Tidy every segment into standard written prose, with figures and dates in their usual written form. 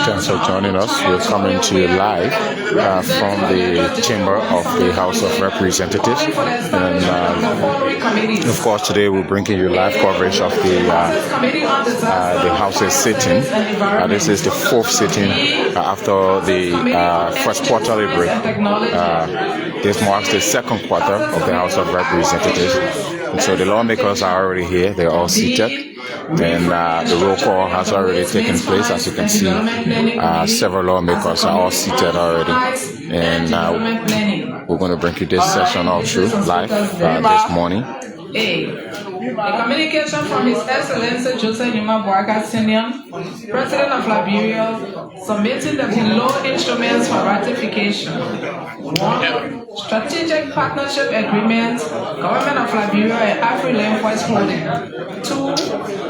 Thanks for joining us. We're coming to you live from the chamber of the House of Representatives. And of course, today we're bringing you live coverage of the House's sitting. This is the fourth sitting after the first quarterly break. This marks the second quarter of the House of Representatives. And so the lawmakers are already here. They're all seated. And the roll call has already taken place. As you can see, several lawmakers are all seated already. And we're going to bring you this session all through live this morning. A communication from His Excellency Joseph Numa Boaga Senior, President of Liberia, submitting the below instruments for ratification. 1. Strategic Partnership Agreement, Government of Liberia and Afriland Voice Holding. 2.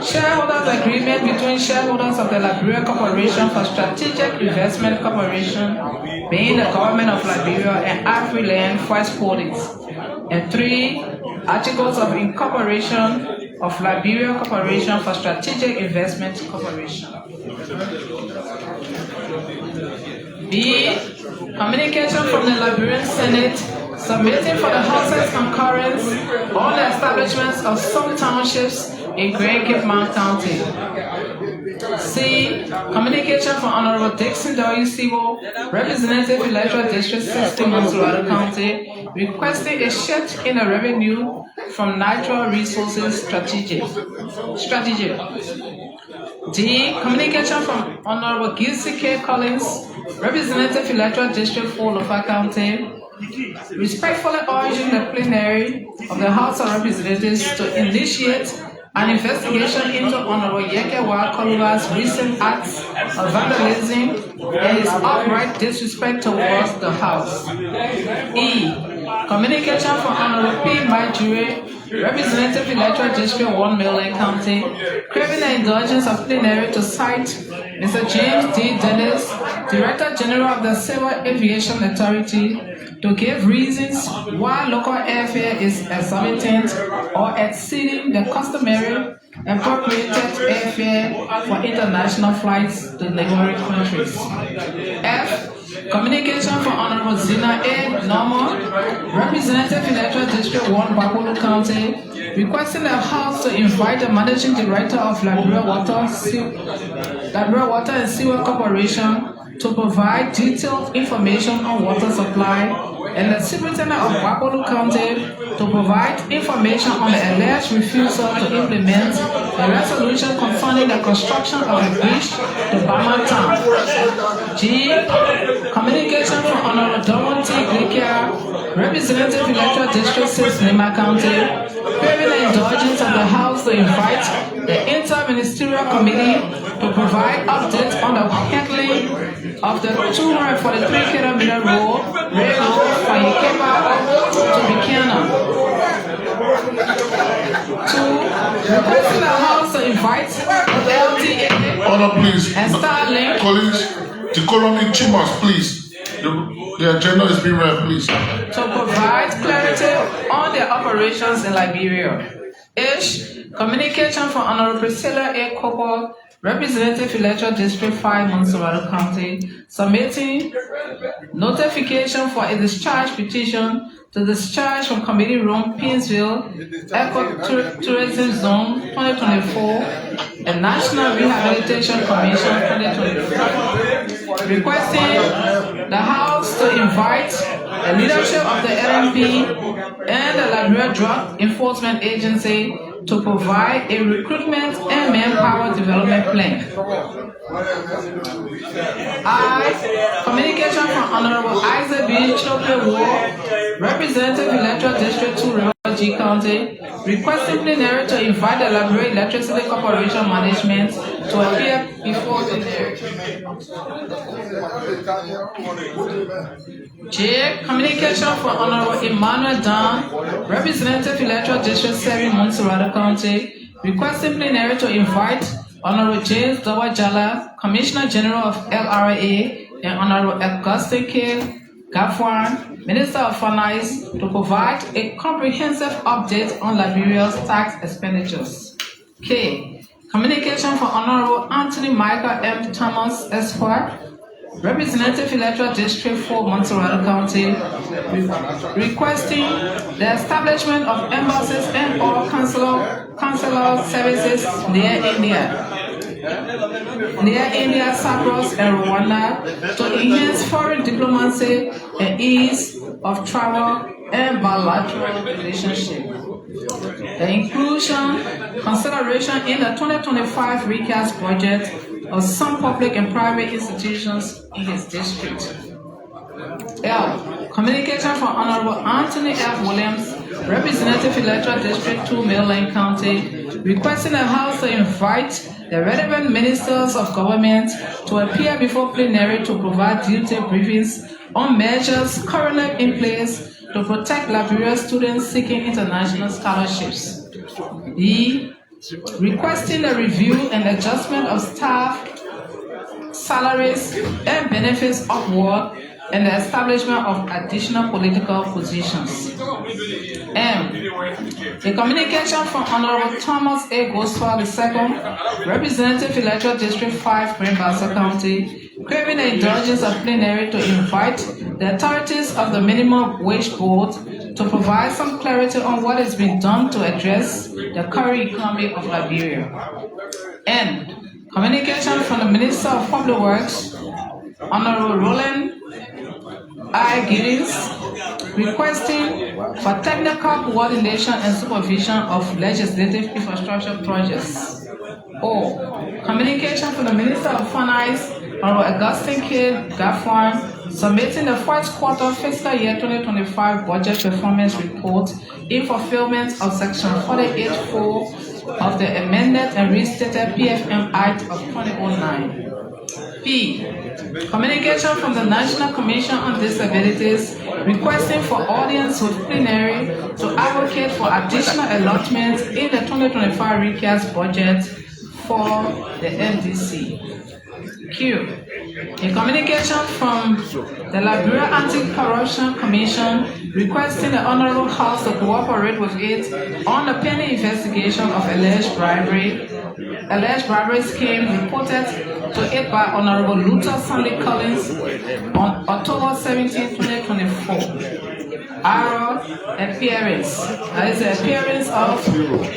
Shareholders Agreement between shareholders of the Liberia Corporation for Strategic Investment Corporation, being the Government of Liberia and Afriland Voice Holdings. And 3. Articles of Incorporation of Liberia Corporation for Strategic Investment Corporation. B. Communication from the Liberian Senate submitting for the House's concurrence on the establishments of some townships in Great Cape Mount County. C. Communication from Honorable Dixon W. Sibo, Representative Electoral District 60, Montserrat County, requesting a shift in the revenue from natural resources strategy. D. Communication from Honorable Gilsey K. Collins, Representative Electoral District 4, Lofa County, respectfully urging the plenary of the House of Representatives to initiate an investigation into Honorable Yekewa Koluwa's recent acts of vandalism and his outright disrespect towards the House. E. Communication from Honorable P. Majure, Representative Electoral District 1, Maryland County, craving the indulgence of plenary to cite Mr. James D. Dennis, Director General of the Civil Aviation Authority, to give reasons why local airfare is exorbitant or exceeding the customary appropriated airfare for international flights to neighboring countries. F. Communication from Honorable Zina A. Norman, Representative Electoral District 1, Bakulu County, requesting the House to invite the Managing Director of Liberia Water and Sewer Corporation to provide detailed information on water supply, and the Superintendent of Bakulu County to provide information on the alleged refusal to implement a resolution concerning the construction of a bridge to Bama Town. G. Communication from Honorable Dorman T. Glikia, Representative Electoral District 6, Lima County, craving the indulgence of the House to invite the Inter-Ministerial Committee to provide updates on the handling of the 243-kilometer road from Ikeba to Bikana. 2. Requesting the House to invite the LTA Order, please. and Starlink. Colleagues, the column in chambers, please. The agenda is being read, please. To provide clarity on their operations in Liberia. H. Communication from Honorable Priscilla A. Kopo, Representative Electoral District 5, Montserrat County, submitting notification for a discharge petition to discharge from Committee Room, Pinsville, Eco-Tourism Zone 2024, and National Rehabilitation Commission 2024, requesting the House to invite the leadership of the LMP and the Liberia Drug Enforcement Agency to provide a recruitment and manpower development plan. I. Communication from Honorable Isaac B. Chopin Ward, Representative Electoral District 2, River G County, requesting plenary to invite the Liberia Electricity Corporation Management to appear before the J. Communication from Honorable Emmanuel Dan, Representative Electoral District 7, Montserrat County, requesting plenary to invite Honorable James Dawajala, Commissioner General of LRA, and Honorable Augustine K. Gafwan, Minister of Finance, to provide a comprehensive update on Liberia's tax expenditures. K. Communication from Honorable Anthony Michael M. Thomas, Esquire, Representative Electoral District 4, Montserrat County, requesting the establishment of embassies and or consular services near India, Cyprus, and Rwanda to enhance foreign diplomacy and ease of travel and bilateral relationship. The inclusion, consideration in the 2025 recast budget of some public and private institutions in his district. L. Communication from Honorable Anthony F. Williams, Representative Electoral District 2, Maryland County, requesting the House to invite the relevant ministers of government to appear before plenary to provide detailed briefings on measures currently in place to protect Liberia students seeking international scholarships. E. Requesting the review and adjustment of staff salaries and benefits upward and the establishment of additional political positions. M. A communication from Honorable Thomas A. Goswell II, Representative Electoral District 5, Grand Bassa County, craving the indulgence of plenary to invite the authorities of the Minimum Wage Board to provide some clarity on what is being done to address the current economy of Liberia. N. Communication from the Minister of Public Works, Honorable Roland I. Giddings, requesting for technical coordination and supervision of legislative infrastructure projects. O. Communication from the Minister of Finance, Honorable Augustine K. Gafwan, submitting the first quarter fiscal year 2025 budget performance report in fulfillment of Section 48.4 of the amended and restated PFM Act of 2009. P. Communication from the National Commission on Disabilities requesting for audience with plenary to advocate for additional allotments in the 2025 recast budget for the NDC. Q. A communication from the Liberia Anti-Corruption Commission requesting the Honorable House to cooperate with it on the pending investigation of alleged bribery scheme reported to it by Honorable Luther Sandy Collins on October 17, 2024. Our appearance. That is the appearance of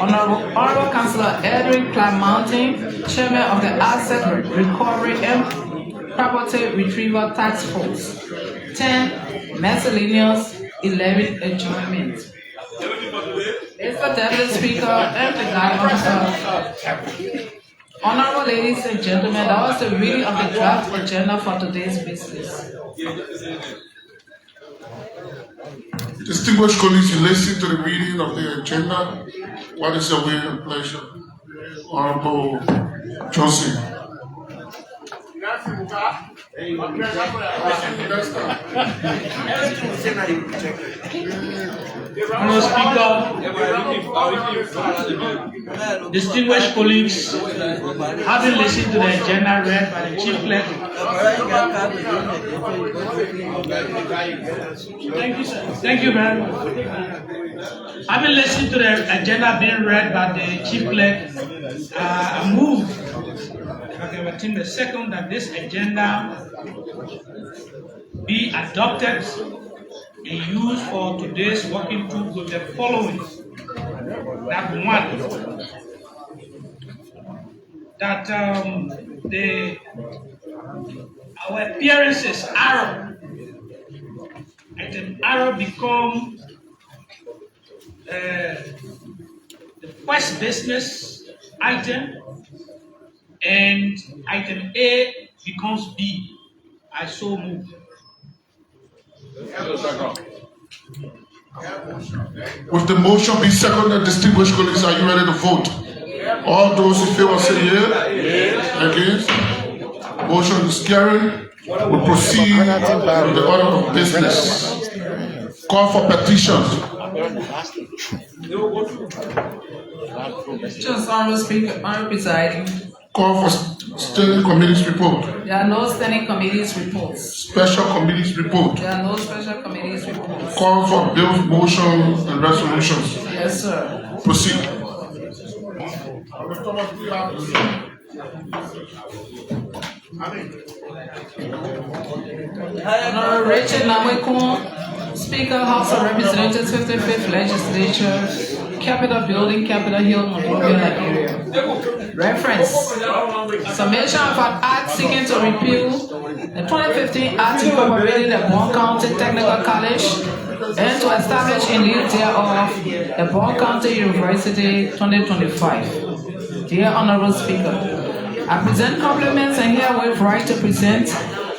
Honorable Councillor Edwin Clark Mountain, Chairman of the Asset Recovery and Property Retrieval Task Force. 10. Miscellaneous. 11. Adjournment. Mr. Deputy Speaker and the Guide Officer. Honorable ladies and gentlemen, that was the reading of the draft agenda for today's business. Distinguished colleagues, you listen to the reading of the agenda. What is your will and pleasure? Honorable Johnson. Honorable Speaker, distinguished colleagues, having listened to the agenda read by the Chief Clerk. Thank you very much. Having listened to the agenda being read by the Chief Clerk, I move within the second that this agenda be adopted and used for today's working group with the following. That one, that our appearances arrow, item arrow become the first business item, and item A becomes B. I so move. With the motion be seconded, distinguished colleagues, are you ready to vote? All those in favor say yeah. Against? Motion is carried. We proceed with the order of business. Call for petitions. Just Honorable Speaker, Honorable Presiding. Call for standing committees report. There are no standing committees reports. Special committees report. There are no special committees reports. Call for bills, motions, and resolutions. Yes, sir. Proceed. Honorable Richard Namwekun, Speaker, House of Representatives, 55th Legislature, Capitol Building, Capitol Hill, Monrovia, Liberia. Reference: Submission of an act seeking to repeal the 2015 Act incorporating the Bond County Technical College and to establish in lieu thereof the Bond County University 2025. Dear Honorable Speaker, I present compliments and herewith right to present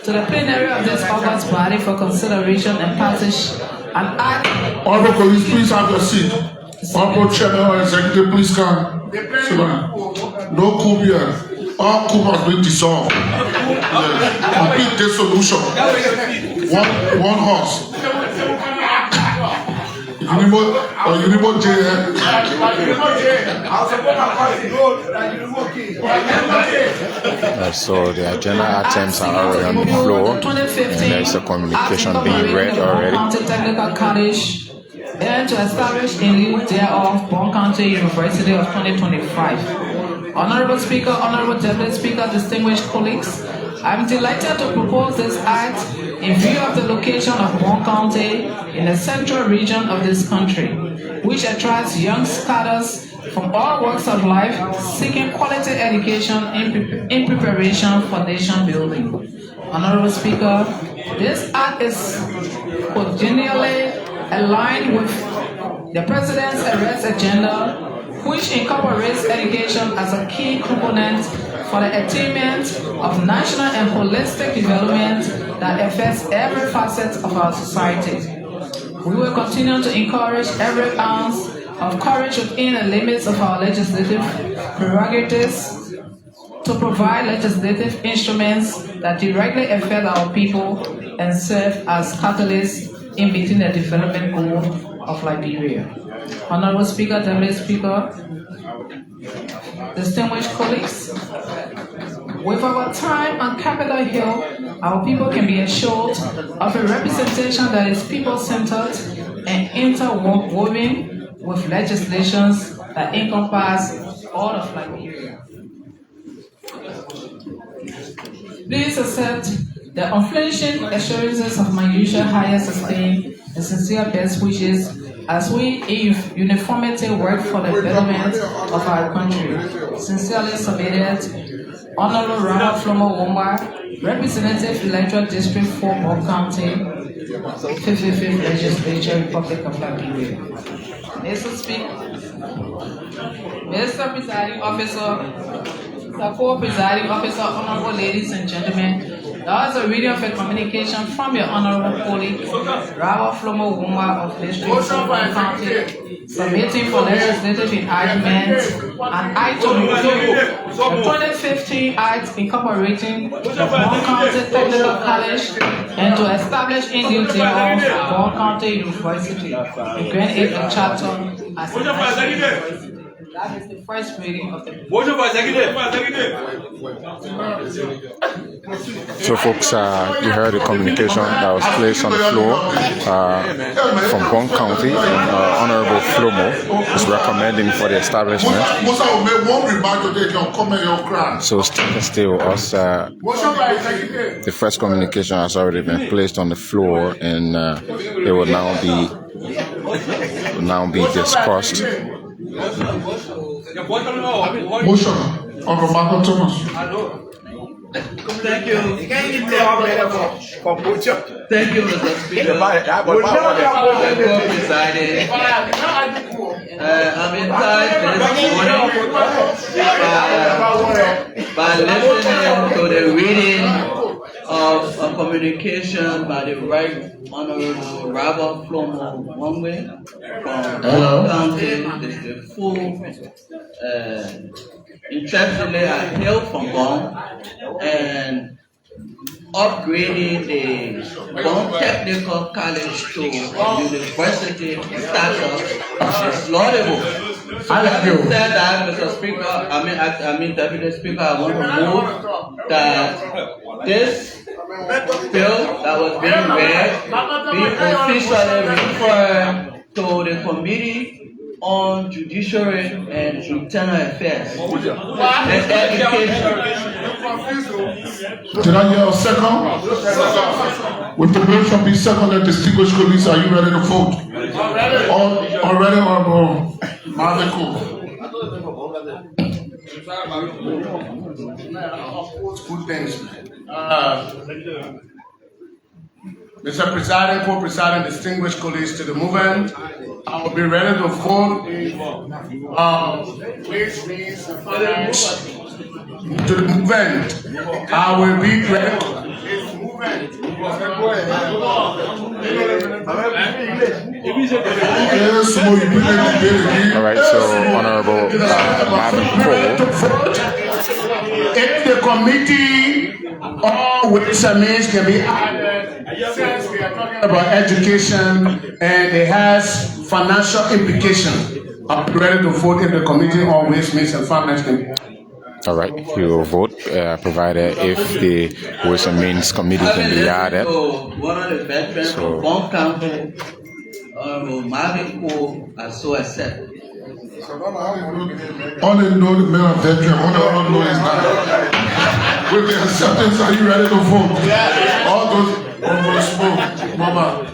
to the plenary of this august body for consideration and passage an act. Honorable colleagues, please have your seat. Honorable Chairman or Executive, please come. Sit down. No coup here. All coup has been dissolved. Yes. Complete dissolution. One horse. Unibo J. So the agenda items are already on the floor, and there's a communication being read already. Technical College and to establish in lieu thereof Bond County University of 2025. Honorable Speaker, Honorable Deputy Speaker, distinguished colleagues, I'm delighted to propose this act in view of the location of Bond County in the central region of this country, which attracts young scholars from all walks of life seeking quality education in preparation for nation building. Honorable Speaker, this act is congenially aligned with the President's arrest agenda, which incorporates education as a key component for the attainment of national and holistic development that affects every facet of our society. We will continue to encourage every ounce of courage within the limits of our legislative prerogatives to provide legislative instruments that directly affect our people and serve as catalysts in meeting the development goal of Liberia. Honorable Speaker, Deputy Speaker, distinguished colleagues, with our time on Capitol Hill, our people can be assured of a representation that is people-centered and interwoven with legislations that encompass all of Liberia. Please accept the unflinching assurances of my usual highest esteem and sincere best wishes as we in uniformity work for the betterment of our country. Sincerely submitted, Honorable Rama Flomo Womba, Representative Electoral District 4, Bond County, 55th Legislature, Republic of Liberia. Mr. Speaker, Mr. Presiding Officer, Mr. Co-Presiding Officer, Honorable ladies and gentlemen, that was a reading of a communication from your Honorable colleague, Rama Flomo Womba of District 4, Bond County, submitting for legislative enactment an act to review the 2015 Act incorporating the Bond County Technical College and to establish in lieu thereof Bond County University, the Grand Acre Chapter as a national university. That is the first reading of the bill. So folks, you heard the communication that was placed on the floor from Bond County, and Honorable Flomo is recommending for the establishment. So stay with us. The first communication has already been placed on the floor, and it will now be discussed. Motion of Marco Thomas. Thank you. Thank you, Mr. Speaker. I'm in touch this morning by listening to the reading of a communication by the Right Honorable Rama Flomo Womba from Bond County, District 4. Interestingly, I hail from Bond and upgrading the Bond Technical College to university status is laudable. Having said that, Mr. Speaker, I mean Deputy Speaker, I want to move that this bill that was being read be officially referred to the Committee on Judiciary and Internal Affairs and Education. Did I hear a second? With the motion be seconded, distinguished colleagues, are you ready to vote? Already, Honorable Marvin Cole. Good things. Mr. Presiding, co-presiding, distinguished colleagues to the movement, I will be ready to vote ways, means, and finance to the movement. I will be ready. All right, so Honorable Marvin Cole. If the committee all ways and means can be added, since we are talking about education and it has financial implications, I'm ready to vote if the committee all ways, means, and finance can be added. All right, we will vote, provided if the Ways and Means Committee can be added. One of the veterans from Bond County, Marvin Cole, are so accepted. All they know the men are veteran, all they all know is that. With the acceptance, are you ready to vote? All those over smoke, Mama.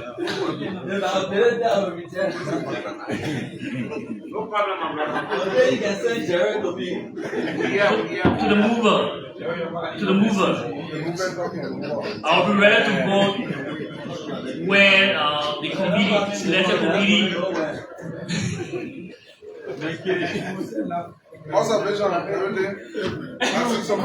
No problem, my brother. You can send Jared to me. To the mover. I'll be ready to vote when the committee, selected committee. Observation of everything. Some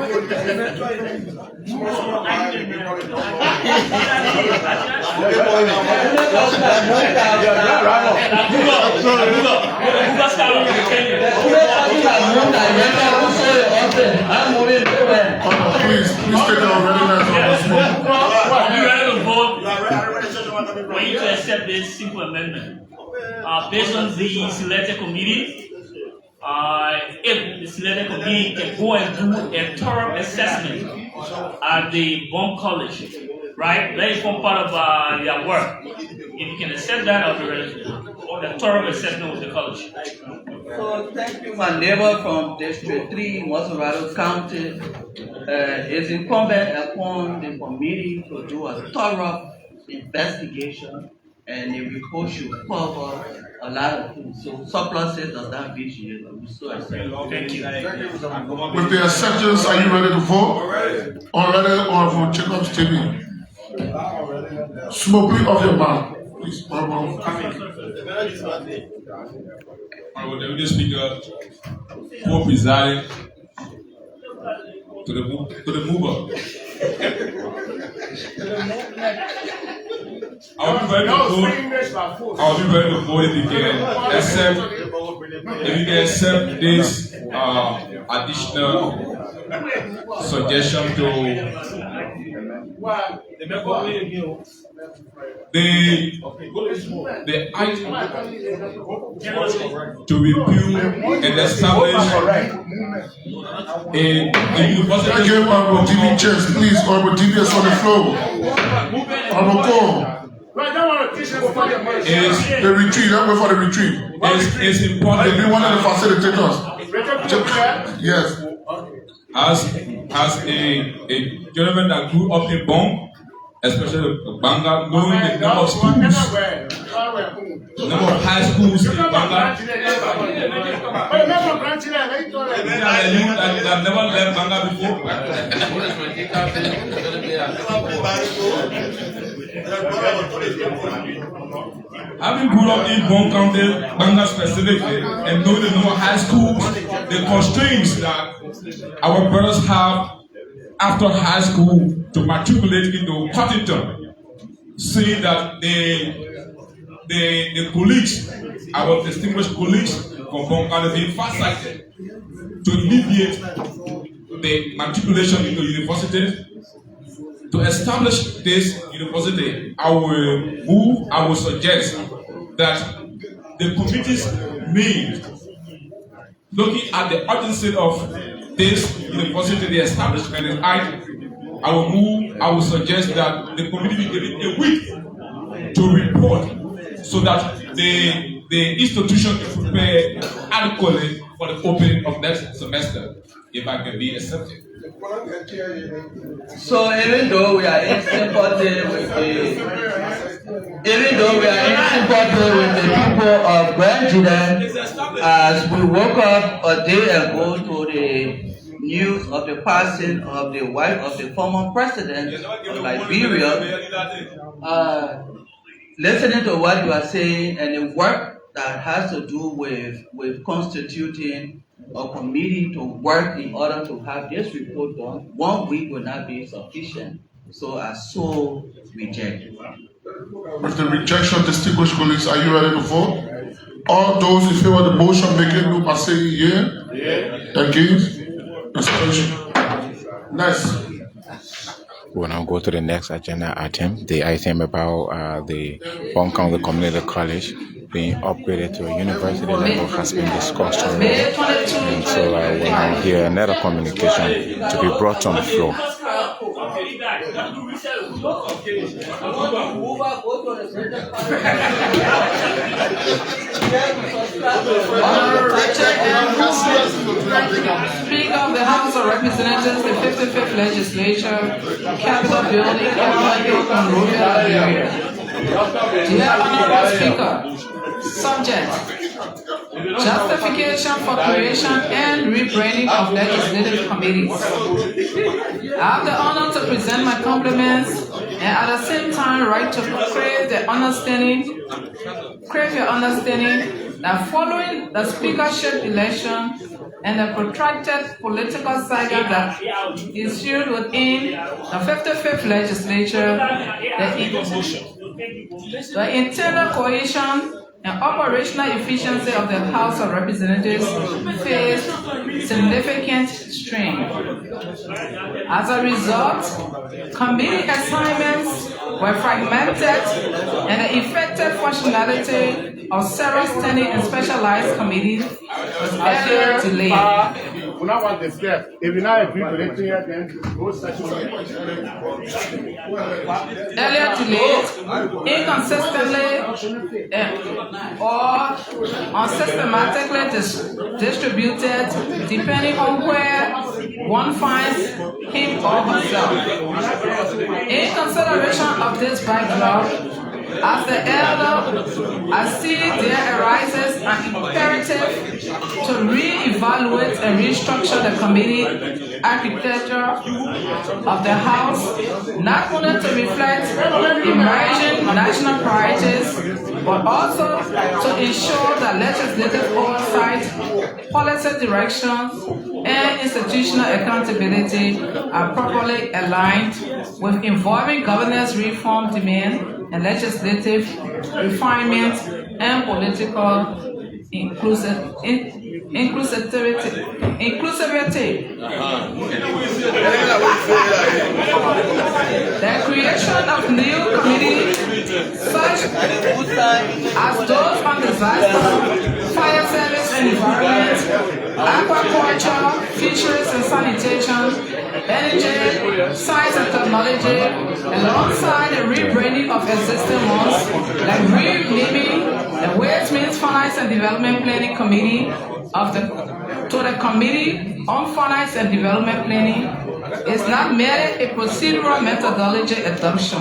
Please take our readiness on this one. I'll be ready to vote for you to accept this simple amendment. Based on the selected committee, if the selected committee can go and do a thorough assessment at the Bomb College, right? That is one part of their work. If you can accept that, I'll be ready to do a thorough assessment with the college. So thank you, my neighbor from District 3, Mossorado County. It's incumbent upon the committee to do a thorough investigation, and the report should cover a lot of things. So surpluses of that vision, so Thank you. With the acceptance, are you ready to vote? Already, or for Jacob's TV? Smoke of your mouth. Please, Honorable. Honorable Deputy Speaker, co-presiding to the mover. I'll be ready to vote if you can accept this additional suggestion to the item to review and establish a university. Give Honorable TV chairs, please. Honorable TV is on the floor. Honorable Cole. The retreat, I'm going for the retreat. It's important. They be one of the facilitators. Yes. As a gentleman that grew up in Bong, especially Banga, knowing the number of schools, the number of high schools in Banga, that never left Banga before. Having grown up in Bong County, Banga specifically, and knowing the number of high schools, the constraints that our brothers have after high school to matriculate into Cottington, see that the colleagues, our distinguished colleagues from Bong County, being far-sighted to alleviate the matriculation into universities. To establish this university, I will suggest that the committee's name looking at the urgency of this university establishment, I will suggest that the committee be given a week to report so that the institution can prepare adequately for the opening of next semester, if I can be accepted. So even though we are in sympathy with the people of Grand, as we woke up a day ago to the news of the passing of the wife of the former president of Liberia, listening to what you are saying and the work that has to do with constituting a committee to work in order to have this report done, 1 week will not be sufficient. So I so reject. With the rejection, distinguished colleagues, are you ready to vote? All those in favor of the motion, make it move by saying yeah. Against? Abstention. Next. We'll now go to the next agenda item, the item about the Bon County Community College being upgraded to a university level has been discussed already. And so we'll now hear another communication to be brought on the floor. Speaker of the House of Representatives, the 55th Legislature, Capitol Building, Capitol Hill, Monrovia, Liberia. Dear Honorable Speaker, subject: justification for creation and rebranding of legislative committees. I have the honor to present my compliments and at the same time write to crave your understanding that following the speakership election and the protracted political saga that ensued within the 55th legislature, the internal cohesion and operational efficiency of the House of Representatives faced significant strain. As a result, committee assignments were fragmented and the effective functionality of several standing and specialized committees was earlier delayed. Inconsistently, or unsystematically distributed, depending on where one finds him or herself. In consideration of this backdrop, as the elder, I see there arises an imperative to re-evaluate and restructure the committee architecture of the House, not only to reflect emerging national priorities, but also to ensure that legislative oversight, policy direction, and institutional accountability are properly aligned with evolving governance reform demands and legislative refinement and political inclusivity. The creation of new committees such as those on disaster, fire service and environment, aquaculture, fisheries and sanitation, energy, science and technology, alongside the rebranding of existing ones like renaming the Ways, Means, Finance and Development Planning Committee to the Committee on Finance and Development Planning is not merely a procedural methodology adoption.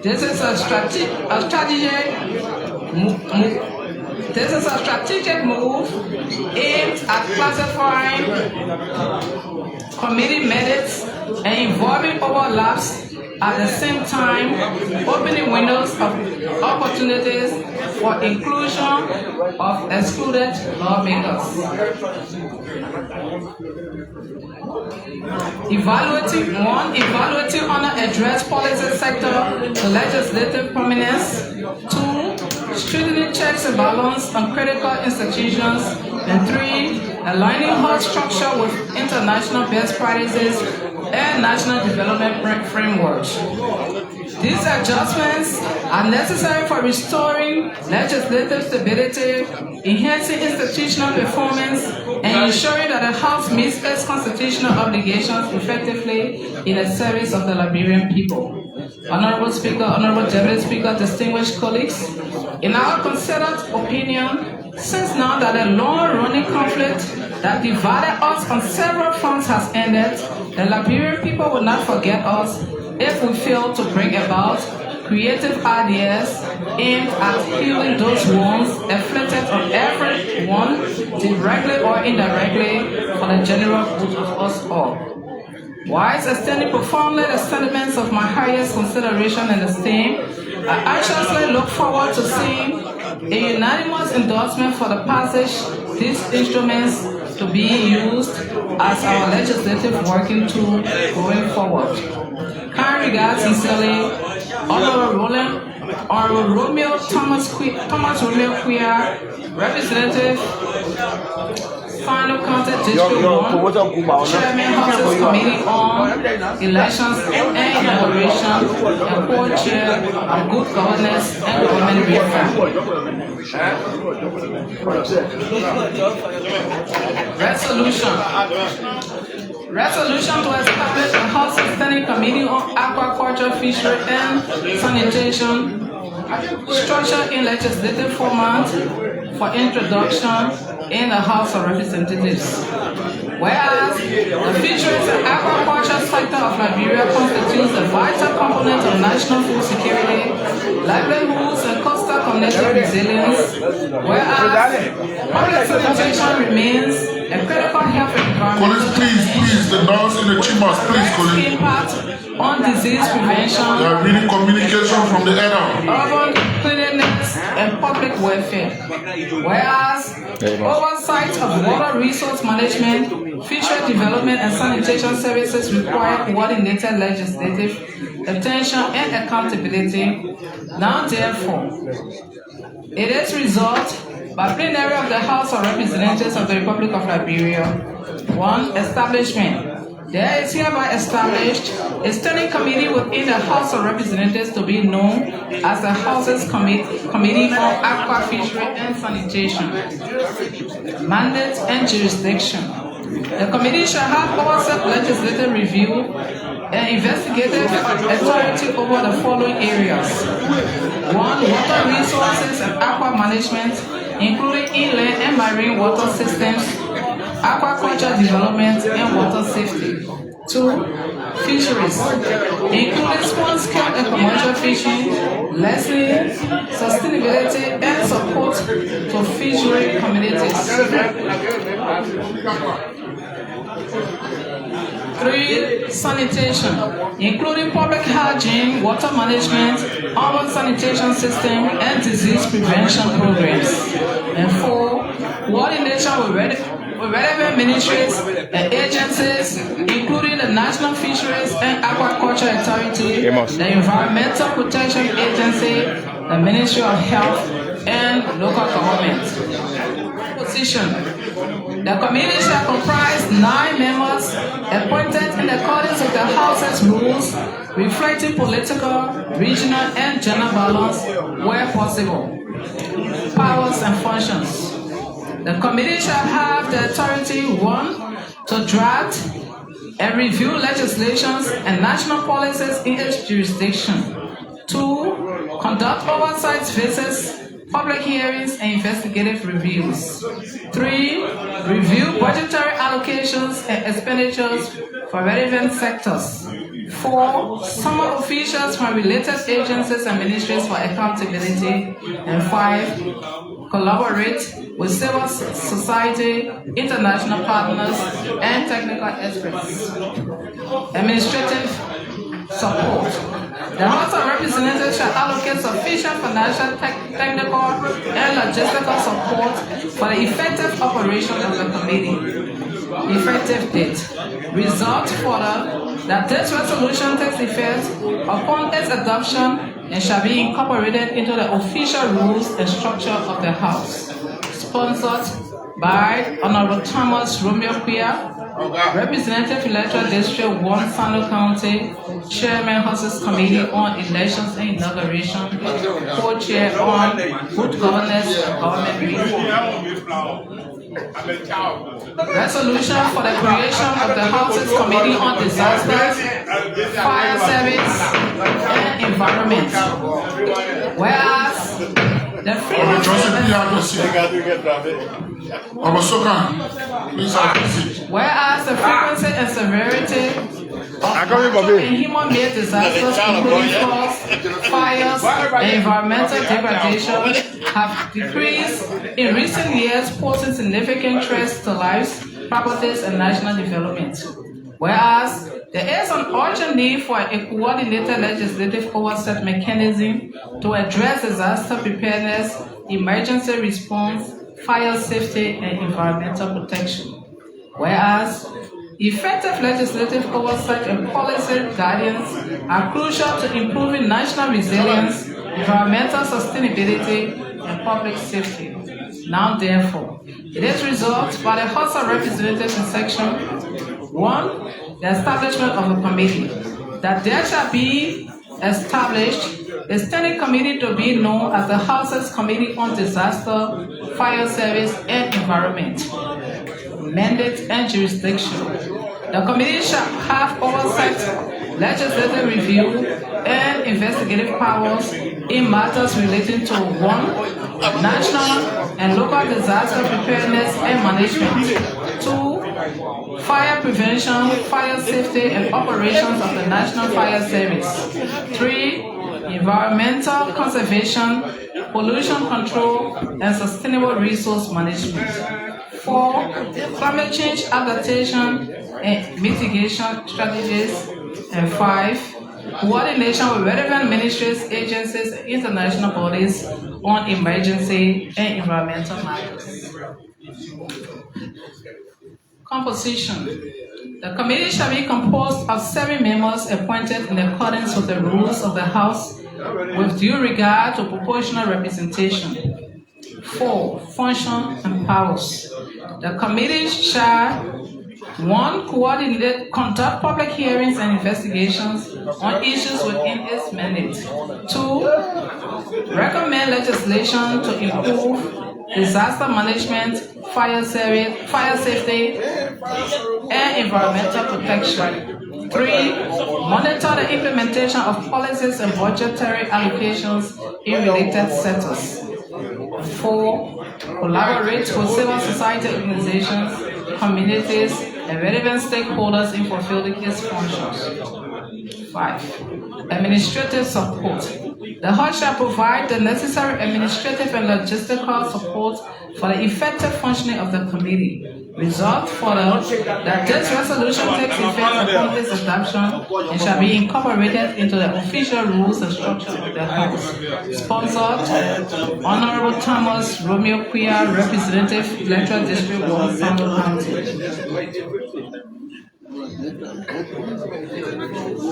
This is a strategic move aimed at classifying committee merits and involving overlaps, at the same time opening windows of opportunities for inclusion of excluded lawmakers. Evaluating on an address policy sector to legislative prominence. 2. Strengthening checks and balance on critical institutions. And 3. Aligning health structure with international best practices and national development frameworks. These adjustments are necessary for restoring legislative stability, enhancing institutional performance, and ensuring that the House meets its constitutional obligations effectively in the service of the Liberian people. Honorable Speaker, Honorable Deputy Speaker, distinguished colleagues, in our considered opinion, since now that the long-running conflict that divided us on several fronts has ended, the Liberian people will not forget us if we fail to bring about creative ideas aimed at healing those wounds inflicted on everyone, directly or indirectly, for the general good of us all. Whilst extending profoundly the sentiments of my highest consideration and esteem, I anxiously look forward to seeing a unanimous endorsement for the passage these instruments to be used as our legislative working tool going forward. Kind regards sincerely, Honorable Romeo Thomas Romeo Quia, Representative, Final County District 1, Chairman Houses Committee on Elections and Inauguration, and Co-Chair of Good Governance and Government Reform. Resolution to establish a House Standing Committee on Aquaculture, Fishery and Sanitation, structured in legislative format for introduction in the House of Representatives. Whereas the fisheries and aquaculture sector of Liberia constitutes a vital component of national food security, livelihoods, and coastal community resilience, whereas public sanitation remains a critical health requirement. Colleagues, please, the noise in the chambers, please, colleagues. Impact on disease prevention, They are reading communication from the head out. urban cleanliness, and public welfare. Whereas oversight of water resource management, fishery development, and sanitation services require coordinated legislative attention and accountability. Now, therefore, it is resolved by plenary of the House of Representatives of the Republic of Liberia. 1. Establishment. There is hereby established a standing committee within the House of Representatives to be known as the House's Committee on Aqua, Fishery and Sanitation. Mandate and jurisdiction. The committee shall have oversight, legislative review, and investigative authority over the following areas. 1. Water resources and aqua management, including inland and marine water systems, aquaculture development, and water safety. 2. Fisheries, including small-scale and commercial fishing, lessening sustainability, and support to fishery communities. 3. Sanitation, including public hygiene, water management, urban sanitation system, and disease prevention programs. And 4. Coordination with relevant ministries and agencies, including the National Fisheries and Aquaculture Authority, the Environmental Protection Agency, the Ministry of Health, and local government. Position. The committee shall comprise 9 members appointed in accordance with the House's rules, reflecting political, regional, and gender balance where possible. Powers and functions. The committee shall have the authority 1. To draft and review legislations and national policies in its jurisdiction. 2. Conduct oversight visits, public hearings, and investigative reviews. 3. Review budgetary allocations and expenditures for relevant sectors. 4. Summon officials from related agencies and ministries for accountability. And 5. Collaborate with civil society, international partners, and technical experts. Administrative support. The House of Representatives shall allocate sufficient financial, technical, and logistical support for the effective operation of the committee. Effective date. Result further that this resolution takes effect upon its adoption and shall be incorporated into the official rules and structure of the House. sponsored by Honorable Thomas Romeo Quia, Representative Electoral District 1, Sano County, Chairman Houses Committee on Elections and Inauguration, Co-Chair on Good Governance and Government Reform. Resolution for the creation of the Houses Committee on Disasters, Fire Service, and Environment. Whereas the Whereas the frequency and severity of natural and human-made disasters, including floods, fires, and environmental degradation, have decreased in recent years, posing significant threats to lives, properties, and national development. Whereas there is an urgent need for a coordinated legislative oversight mechanism to address disaster preparedness, emergency response, fire safety, and environmental protection. Whereas effective legislative oversight and policy guidance are crucial to improving national resilience, environmental sustainability, and public safety. Now, therefore, it is resolved by the House of Representatives in Section 1, the establishment of a committee, that there shall be established a standing committee to be known as the House's Committee on Disaster, Fire Service, and Environment. Mandate and jurisdiction. The committee shall have oversight, legislative review, and investigative powers in matters relating to 1. National and local disaster preparedness and management. 2. Fire prevention, fire safety, and operations of the National Fire Service. 3. Environmental conservation, pollution control, and sustainable resource management. 4. Climate change adaptation and mitigation strategies. And 5. Coordination with relevant ministries, agencies, and international bodies on emergency and environmental matters. Composition. The committee shall be composed of 7 members appointed in accordance with the rules of the House with due regard to proportional representation. 4. Function and powers. The committee shall 1. Conduct public hearings and investigations on issues within its mandate. 2. Recommend legislation to improve disaster management, fire safety, and environmental protection. 3. Monitor the implementation of policies and budgetary allocations in related sectors. 4. Collaborate with civil society organizations, communities, and relevant stakeholders in fulfilling its functions. 5. Administrative support. The House shall provide the necessary administrative and logistical support for the effective functioning of the committee. Resolved that this resolution takes effect upon its adoption and shall be incorporated into the official rules and structure of the House. Sponsored, Honorable Thomas Romeo Quia, Representative, Electoral District 1, Sando County.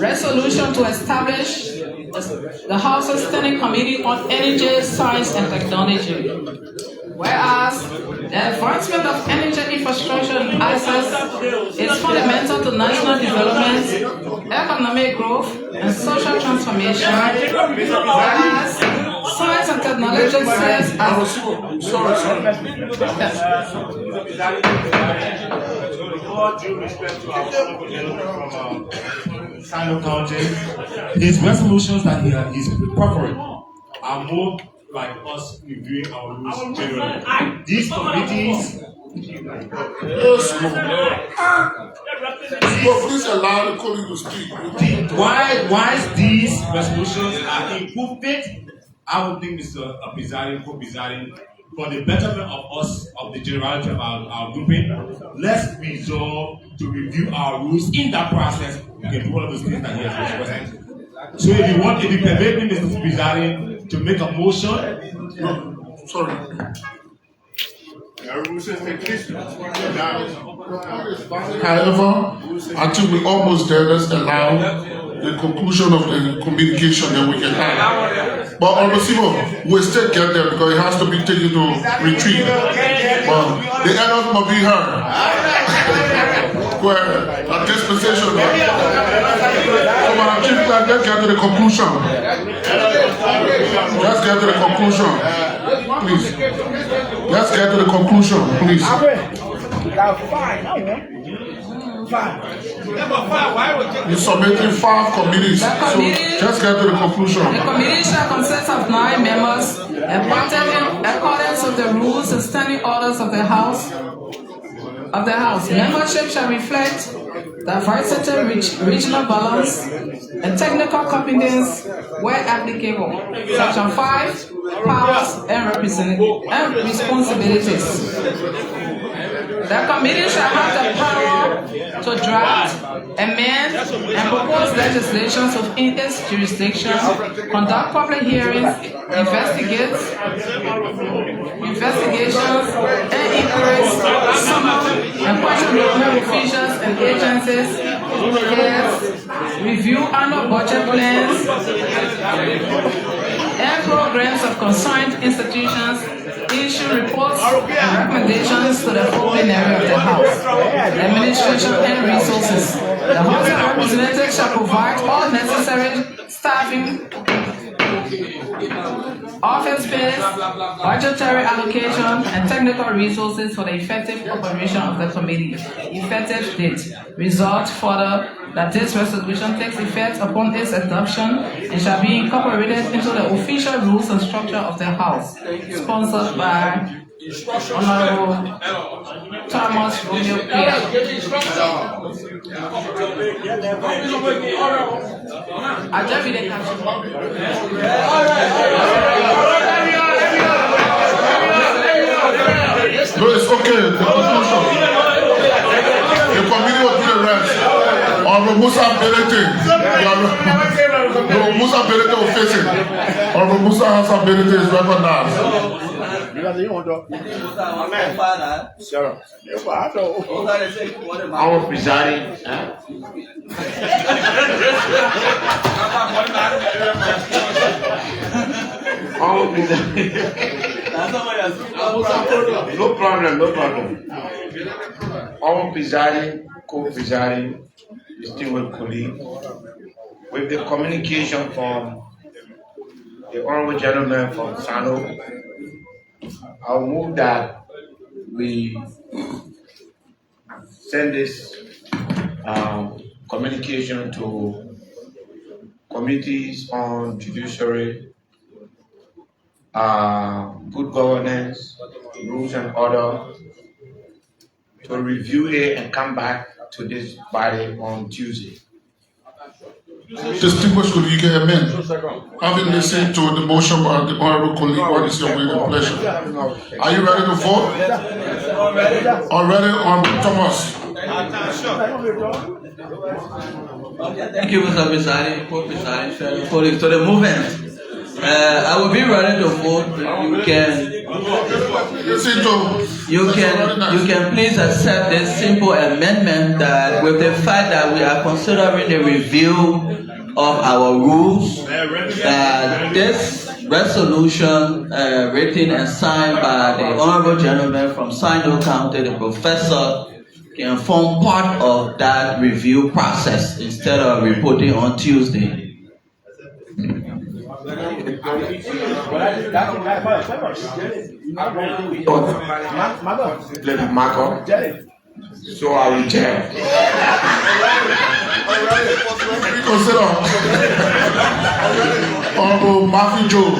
Resolution to establish the House's Standing Committee on Energy, Science, and Technology. Whereas the advancement of energy infrastructure and access is fundamental to national development, economic growth, and social transformation. Whereas science and technology serves as all due respect to our from Sino County, his resolutions that he is preparing are more like us reviewing our rules generally. These committees. Please allow the colleague to speak. Why these resolutions are improvement? I would think Mr. Presiding, for the betterment of us, of the generality of our grouping, let's resolve to review our rules. In that process, we can do all of those things that he has requested. So if you permit me, Mr. Presiding, to make a motion. No, sorry. However, until we almost there, let's allow the conclusion of the communication that we can have. But Honorable Simo, we'll still get there because it has to be taken to retreat. Well, the elders must be heard. Well, a dispensation. So, Madam Chief Clerk, let's get to the conclusion. Let's get to the conclusion, please. Let's get to the conclusion, please. You submitted 5 committees, so just get to the conclusion. The committee shall consist of 9 members, appointed in accordance with the rules and standing orders of the House. Membership shall reflect diversity, regional balance, and technical competence where applicable. Section 5, powers and responsibilities. The committee shall have the power to draft, amend, and propose legislation within its jurisdiction, conduct public hearings, investigations, and inquiries, summon and question government officials and agencies, review annual budget plans and programs of concerned institutions, issue reports and recommendations to the full plenary of the House. Administration and resources. The House of Representatives shall provide all necessary staffing, office space, budgetary allocation, and technical resources for the effective operation of the committee. Effective date. Result further that this resolution takes effect upon its adoption and shall be incorporated into the official rules and structure of the House. Sponsored by Honorable Thomas Romeo Pierre. No, it's okay. The conclusion. The committee will do the rest. Honorable Musa Berete. No, Musa Berete will face it. Honorable Musa Hassan Berete is recognized. Our presiding. No problem. Our presiding, co-presiding, distinguished colleague, with the communication from the honorable gentleman from Sano, I'll move that we send this communication to committees on judiciary, good governance, rules and order, to review it and come back to this body on Tuesday. Distinguished colleague, you can amend. Having listened to the motion by the honorable colleague, what is your will and pleasure? Are you ready to vote? Already on Thomas. Thank you, Mr. Presiding, co-presiding, colleagues. To the movement, I will be ready to vote. You can please accept this simple amendment that with the fact that we are considering a review of our rules, this resolution written and signed by the honorable gentleman from Sino County, the professor, can form part of that review process instead of reporting on Tuesday. So I will check. Consider Honorable Matthew Joe.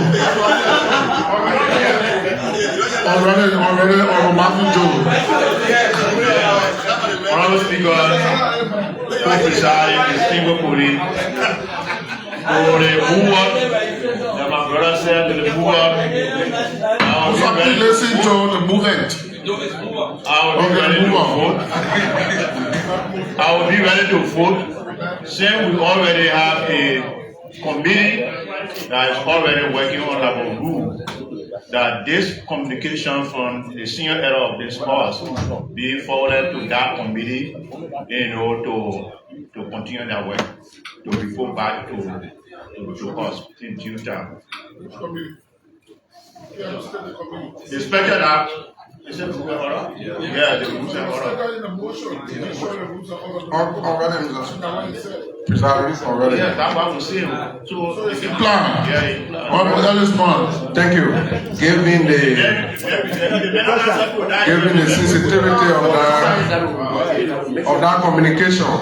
Already, Honorable Matthew Joe. Honorable Speaker, co-presiding, distinguished colleague, for the move that my brother said to the move listen to the movement. I will be ready to vote. Since we already have a committee that is already working on our rule, that this communication from the senior editor of this course be forwarded to that committee, to continue their work, to report back to us in due time. The special act Yeah, the rules and order. Already, Mr. Presiding, already. Yeah, that's what I'm saying. So it's a Plan. Yeah, Honorable Ellis Bond. Thank you. Given the sensitivity of that communication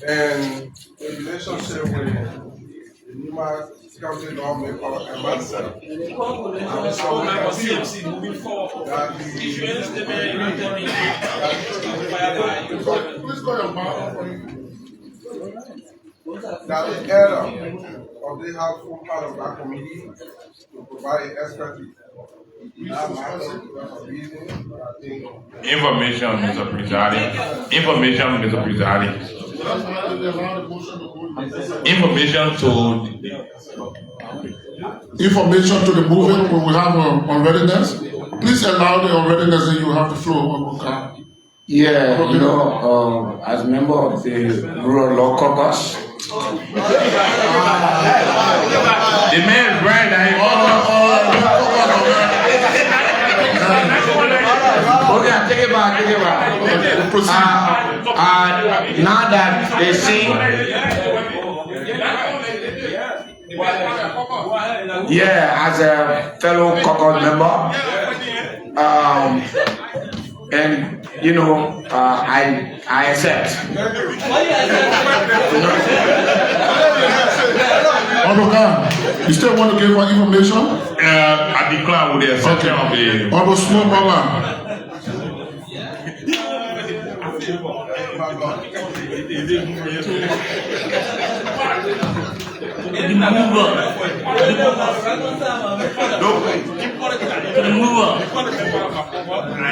and the relationship with the Nima County lawmaker and myself, that the elder of the house form part of that committee to provide expertise. Information, Mr. Presiding. Information, Mr. Presiding. Information To the movement we will have on readiness. Please allow the unreadiness and you have the floor. Yeah, you know, as member of the Rural Law Caucus, the man is right now. okay, take it back. Now that they see, as a fellow caucus member, and you know, I accept. You still want to give more information? I declare with the exception of the Honorable Small Mama.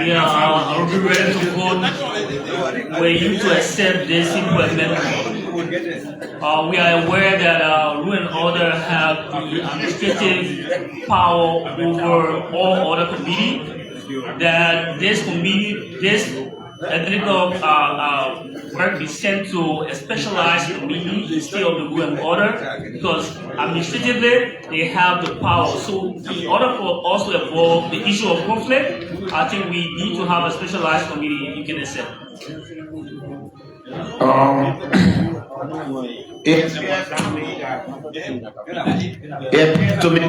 Yeah, I'll be ready to vote for you to accept this simple amendment. We are aware that rule and order have the administrative power over all other committees. That this ethical work be sent to a specialized committee instead of the rule and order, because administratively they have the power. So in order for us to avoid the issue of conflict, I think we need to have a specialized committee you can accept. If to me,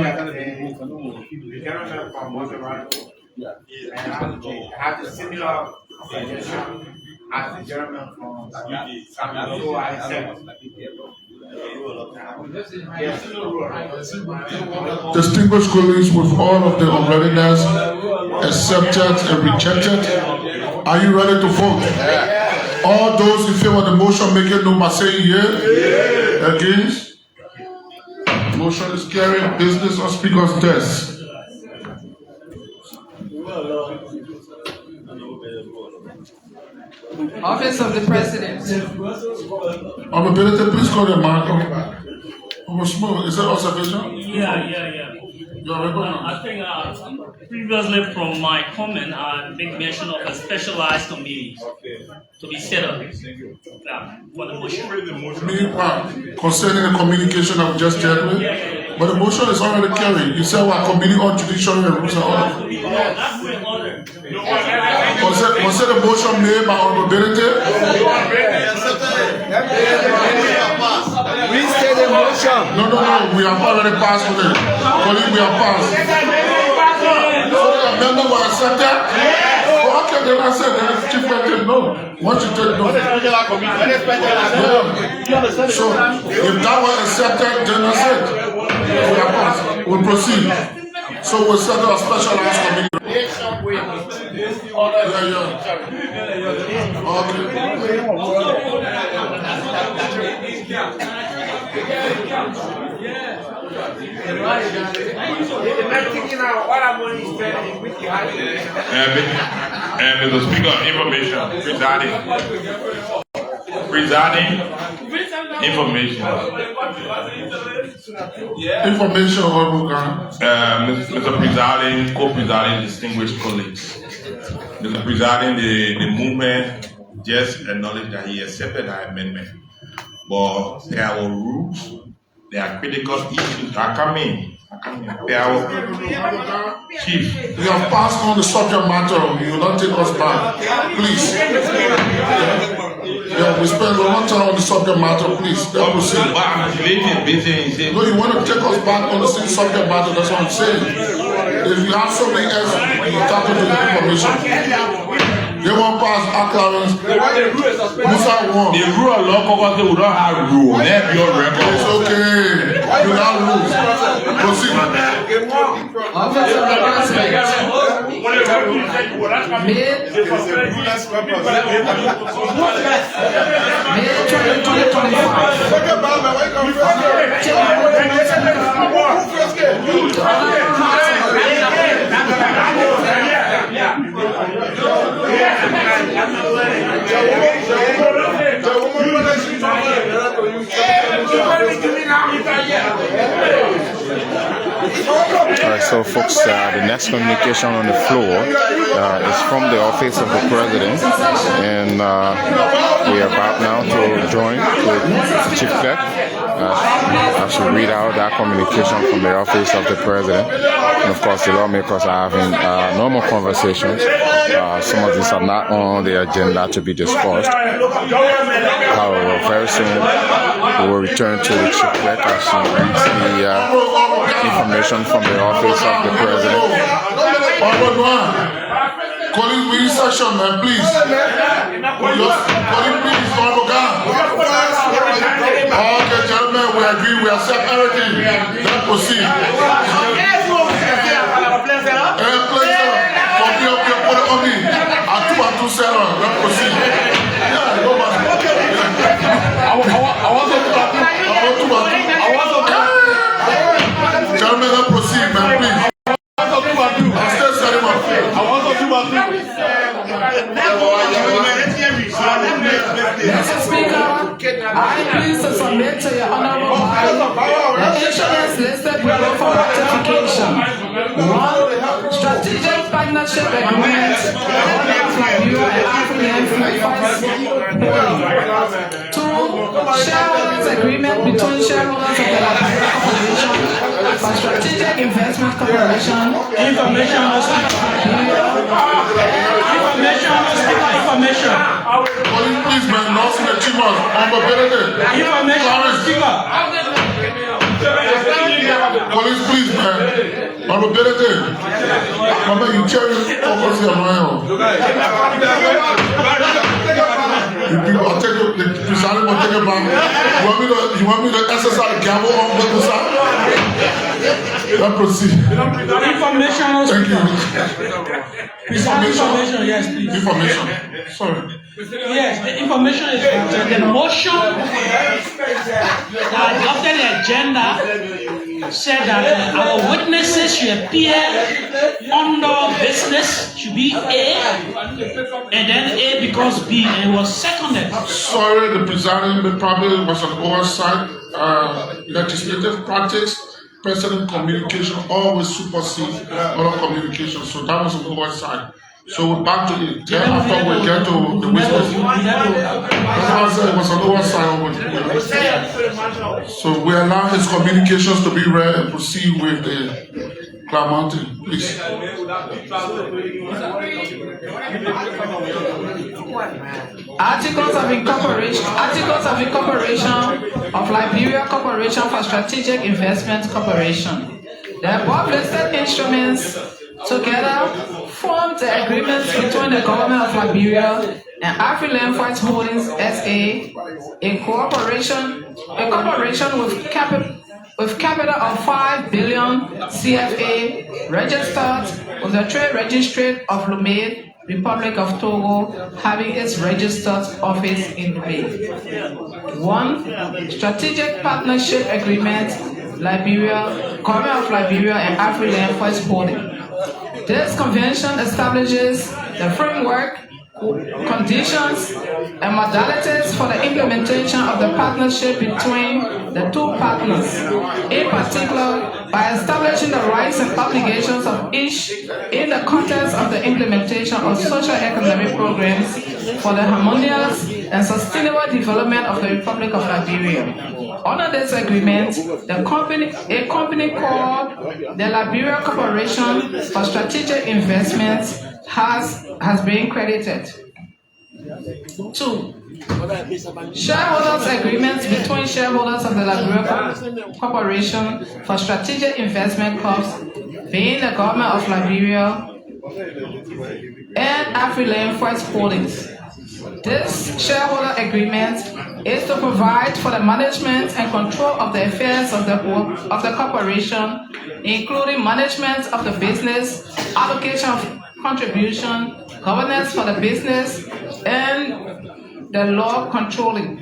have a similar suggestion as the gentleman from so I accept. Distinguished colleagues, with all of the unreadiness accepted and rejected, are you ready to vote? All those in favor of the motion make it known by saying yea. Against? Motion is carried. Business on speaker's desk. Office of the President. Honorability, please call the mark. Small, is that observation? Yeah. You are recognized. I think previously from my comment, I make mention of a specialized committee to be set up for the motion. Concerning the communication I've just dealt with, but the motion is already carried. You said what committee on judiciary and rules and order. Was it a motion made by honorability? Restate the motion. No, we have already passed with it. Colleague, we have passed. So the amendment was accepted? Oh, okay, then I said that the chief president, no. Once you take no. So if that was accepted, then that's it. We have passed. We'll proceed. So we'll set up a specialized committee. Mr. Speaker, information, presiding information. Information, Mr. Presiding, co-presiding, distinguished colleagues. Mr. Presiding, the movement just acknowledged that he accepted that amendment. But there are rules, there are critical issues that come in Chief, you have passed on the subject matter. You will not take us back. Please. Yeah, we spent a long time on the subject matter. Please, let's proceed. No, you want to take us back on the same subject matter. That's what I'm saying. If you have something else, you tap into the information. They won't pass acclarance. Musa won. The rule of law covers the we don't have rule. Let your record. It's okay. You now lose. Proceed. Alright, so folks, the next communication on the floor is from the office of the president, and we are about now to join with Chief Clerk as we read out that communication from the office of the president. And of course, the lawmakers are having normal conversations. Some of these are not on the agenda to be discussed. However, very soon we will return to the Chief Clerk as she reads the information from the office of the president. Calling meeting session, man, please. Calling please, okay, gentlemen, we agree, we accept everything. Let's proceed. Let's proceed. Gentlemen, let's proceed, man, please. Mr. Speaker, I am pleased to submit to your honorable body the instruments listed below for ratification. 1. Strategic partnership agreement with Liberia and African Force. 2. Shareholders agreement between shareholders of the Liberia Corporation for strategic investment corporation. Information. Please, man, not in the chambers. Police, please, man. Mama, you carry over around. I'll take it. The presiding will take it back. You want me to exercise the gavel on the side? Let's proceed. Information. Thank you. Information, yes, please. Information. Sorry. Yes, the information is that the motion that adopted the agenda said that our witnesses should appear under business should be A, and then A becomes B, and it was seconded. Sorry, the presiding probably was an oversight. Legislative practice, president communication always supersedes other communication. So that was an oversight. So we're back to it. Then after we get to the witness, it was an oversight over here. So we allow his communications to be read and proceed with the Clamonte, please. Articles of Incorporation of Liberia Corporation for Strategic Investment Corporation. The above listed instruments together form the agreements between the government of Liberia and Afriland Forest Holdings SA, a corporation with capital of 5 billion CFA, registered with the Trade Registry of Lomé, Republic of Togo, having its registered office in Lomé. 1. Strategic Partnership Agreement, Liberia, Government of Liberia and Afriland Forest Holdings. This convention establishes the framework, conditions, and modalities for the implementation of the partnership between the two partners, in particular by establishing the rights and obligations of each in the context of the implementation of social economic programs for the harmonious and sustainable development of the Republic of Liberia. Under this agreement, a company called the Liberia Corporation for Strategic Investments has been credited. 2. Shareholders agreements between shareholders of the Liberia Corporation for Strategic Investment Corps, being the government of Liberia, and Afriland First Holdings. This shareholder agreement is to provide for the management and control of the affairs of the corporation, including management of the business, allocation of contribution, governance for the business, and the law controlling.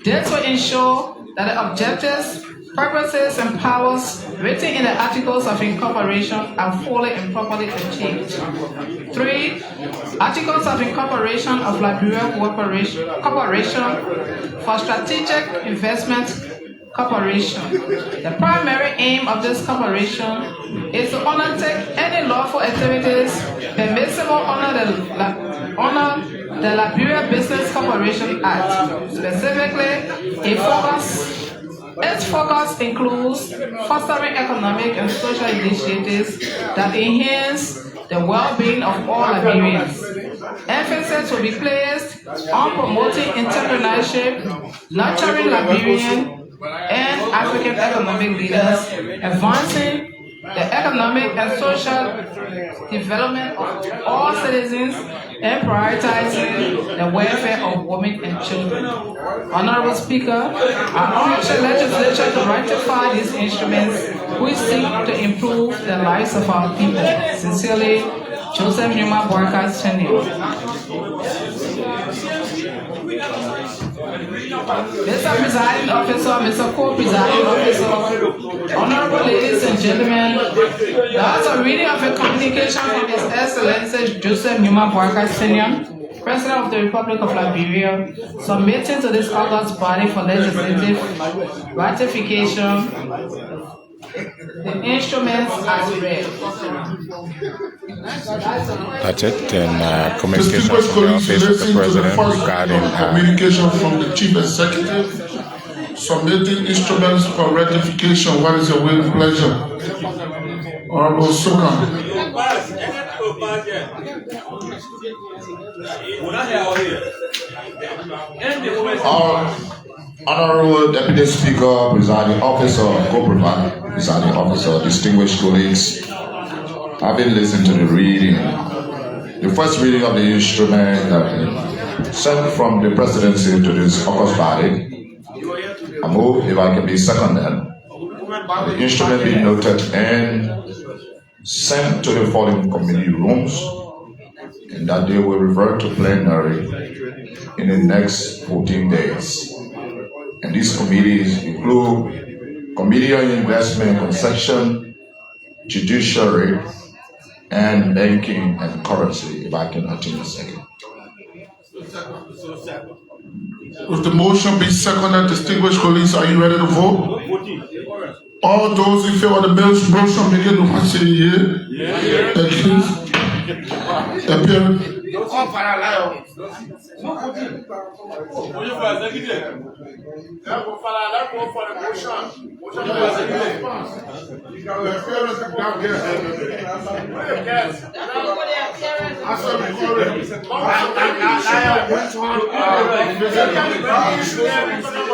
This will ensure that the objectives, purposes, and powers written in the Articles of Incorporation are fully and properly achieved. 3. Articles of Incorporation of Liberia Corporation for Strategic Investment Corporation. The primary aim of this corporation is to undertake any lawful activities permissible under the Liberia Business Corporation Act. Specifically, its focus includes fostering economic and social initiatives that enhance the well-being of all Liberians. Emphasis will be placed on promoting entrepreneurship, nurturing Liberian and African economic leaders, advancing the economic and social development of all citizens, and prioritizing the welfare of women and children. Honorable Speaker, I urge the legislature to ratify these instruments which seek to improve the lives of our people. Sincerely, Joseph Numa Boyka Senior. Mr. Presiding Officer, Mr. Co-Presiding Officer, Honorable ladies and gentlemen, that's a reading of a communication from His Excellency Joseph Numa Boyka Senior, President of the Republic of Liberia, submitting to this august body for legislative ratification the instruments as read. That's it. And communication from the Office of the President regarding communication from the Chief Executive, submitting instruments for ratification. What is your will and pleasure? Honorable Sukan. Honorable Deputy Speaker, Presiding Officer, Presiding Officer, distinguished colleagues, having listened to the first reading of the instrument sent from the Presidency to this august body, I move, if I can be seconded, the instrument be noted and sent to the following committee rooms, and that they will revert to plenary in the next 14 days. And these committees include Committee on Investment and Concession, Judiciary, and Banking and Currency, if I can attain a second. With the motion be seconded, distinguished colleagues, are you ready to vote? All those in favor of the motion begin to say yea. Against? Appear.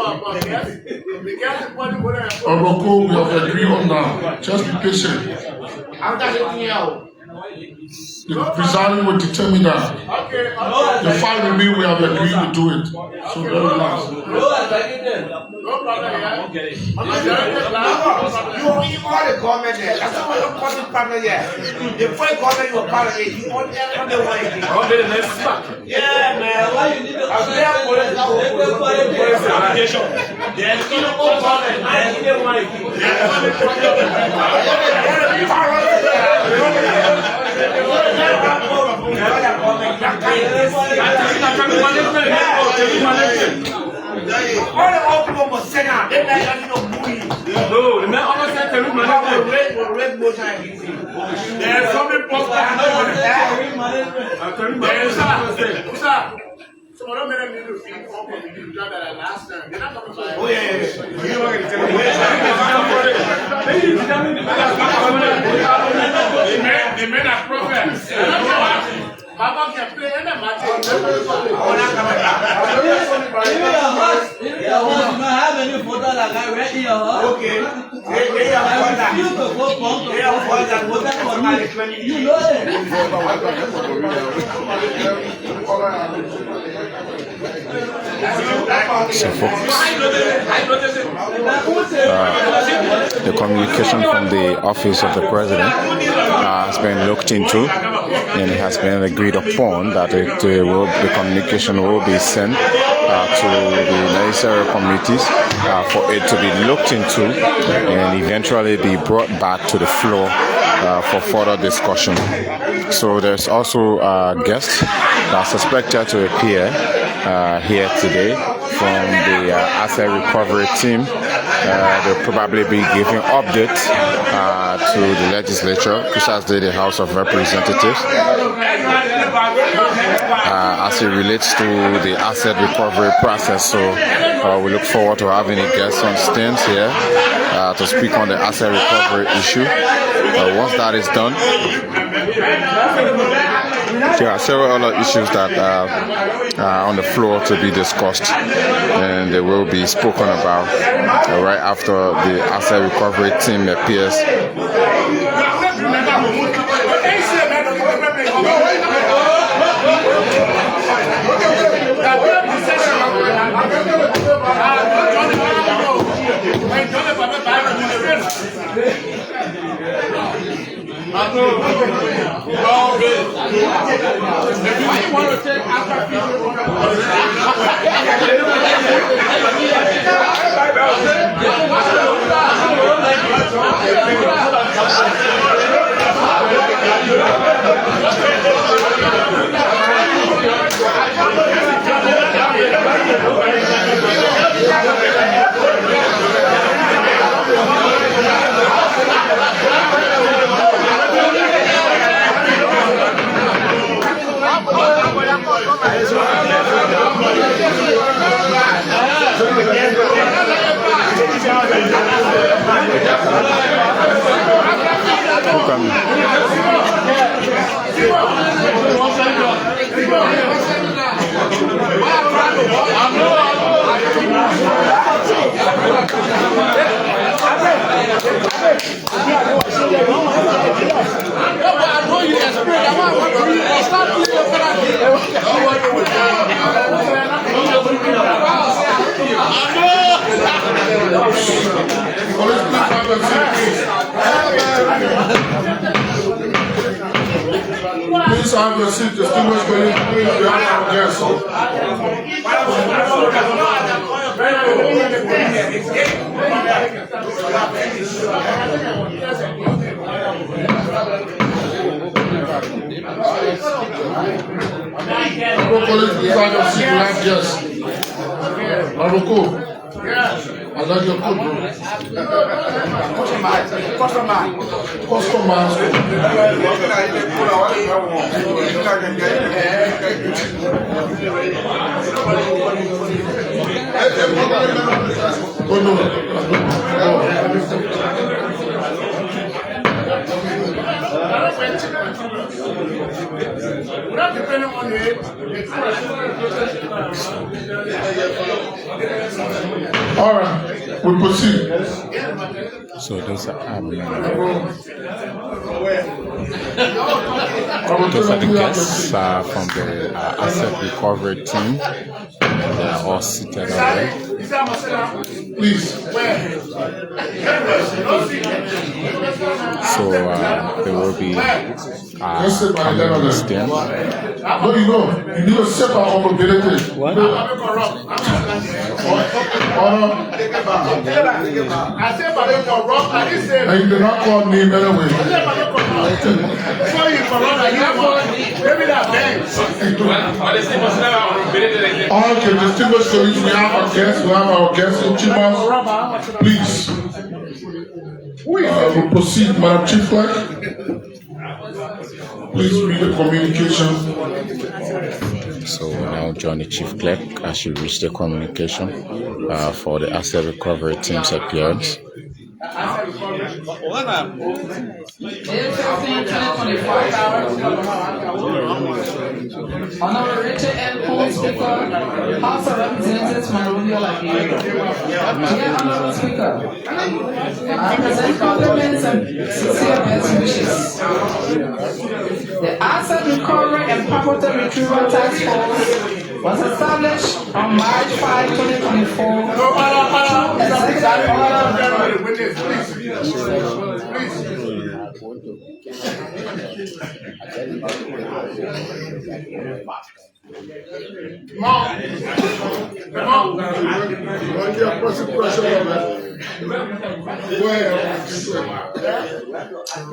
We have agreed on now. Just be patient. The presiding will determine that. The file will be we have agreed to do it. So don't relax. No problem, yeah. You call the government there. That's why you're causing problem here. The first government you were part of it, you want everyone one. Okay, let's start. Yeah, man. Why you need to there's no government. I need one. All the old people must send out. They like no movie. No, the man almost said red motion. There's so many posters. Oh yeah. The men are prophets. Mama can play any match. Even your house, you don't have any photo like I read in your house. Okay. I refuse to go pump to vote for me. You know it. So folks, the communication from the office of the president has been looked into, and it has been agreed upon that the communication will be sent to the necessary committees for it to be looked into and eventually be brought back to the floor for further discussion. So there's also a guest that's suspected to appear here today from the asset recovery team. They'll probably be giving updates to the legislature, precisely the House of Representatives, as it relates to the asset recovery process. So we look forward to having a guest on stands here to speak on the asset recovery issue. Once that is done, there are several other issues that are on the floor to be discussed, and they will be spoken about right after the asset recovery team appears. Please have your seat, distinguished colleagues. Please, we have our guests. Colleagues, please have your seat. We have guests. Maroko. I like your code, bro. Customers. Oh no. All right, we proceed. So those are the guests from the asset recovery team. They are all seated already. Please. So there will be coming stand. No, you need to set our mobility. What? And you do not call me anyway. Okay, distinguished colleagues, we have our guests. We have our guests in chambers. Please. We'll proceed, Madam Chief Clerk. Please read the communication. So we now join the chief clerk as she reads the communication for the asset recovery team's appearance. Honorable Richard N. Cole, Speaker, House of Representatives, Monrovia, Liberia. Dear Honorable Speaker, I present compliments and sincere best wishes. The Asset Recovery and Property Retrieval Task Force was established on March 5, 2024 through Executive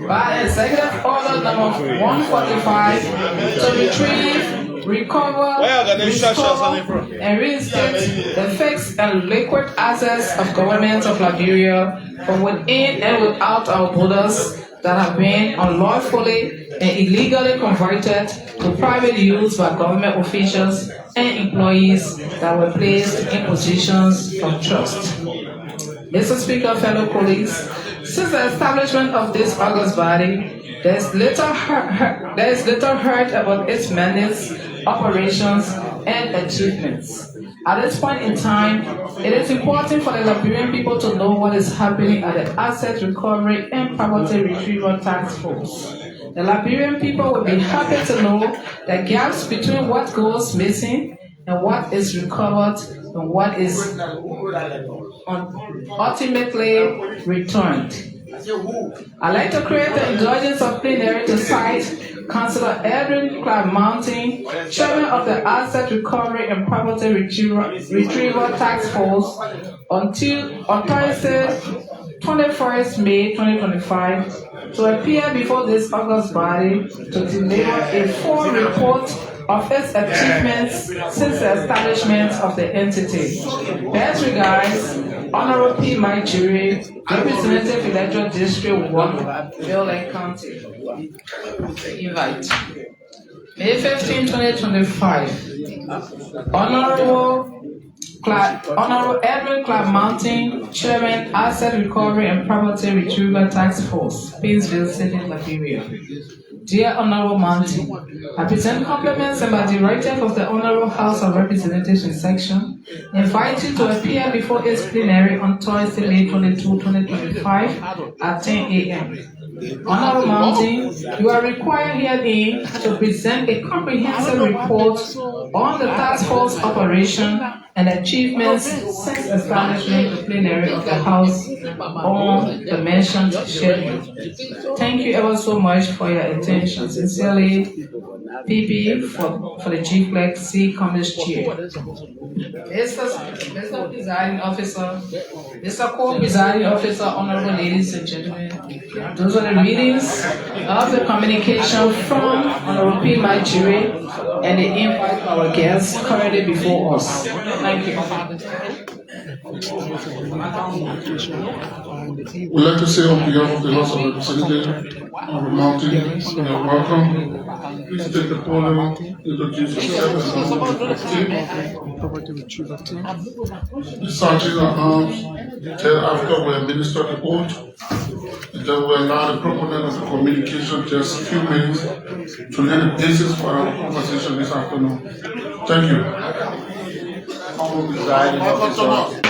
by Executive Order number 145 to retrieve, recover, restore, and reinstate the fixed and liquid assets of government of Liberia from within and without our borders that have been unlawfully and illegally converted to private use by government officials and employees that were placed in positions of trust. Mr. Speaker, fellow colleagues, since the establishment of this august body, there is little heard about its mandates, operations, and achievements. At this point in time, it is important for the Liberian people to know what is happening at the Asset Recovery and Property Retrieval Task Force. The Liberian people will be happy to know the gaps between what goes missing and what is recovered and what is ultimately returned. I'd like to create the indulgence of plenary to cite Councillor Edwin Clark Mountain, Chairman of the Asset Recovery and Property Retrieval Task Force, on Thursday, 21st May 2025, to appear before this august body to deliver a full report of its achievements since the establishment of the entity. Best regards, Honorable P. Mike Jury, Representative Electoral District 1, Billings County. Invite. May 15, 2025. Honorable Edwin Clark Mountain, Chairman, Asset Recovery and Property Retrieval Task Force, Painesville City, Liberia. Dear Honorable Mountain, I present compliments and by directive of the Honorable House of Representatives in section, invite you to appear before its plenary on Thursday, May 22, 2025 at 10 a.m. Honorable Mountain, you are required herein to present a comprehensive report on the task force operation and achievements since establishing the plenary of the House on the mentioned schedule. Thank you ever so much for your attention. Sincerely, PP for the Chief Clerk, C. Commerce Chair. Mr. Presiding Officer, Mr. Co-Presiding Officer, Honorable Ladies and Gentlemen, those are the readings of the communication from Honorable P. Mike Jury and the invite of our guests currently before us. Thank you. We'd like to say on behalf of the House of Representatives, Honorable Mountain, you're welcome. Please take the podium, introduce yourself and the Sergeant at Arms, thereafter we administer the oath, and then we allow the proponent of the communication just a few minutes to lay the basis for our conversation this afternoon. Thank you. Honorable Thomas.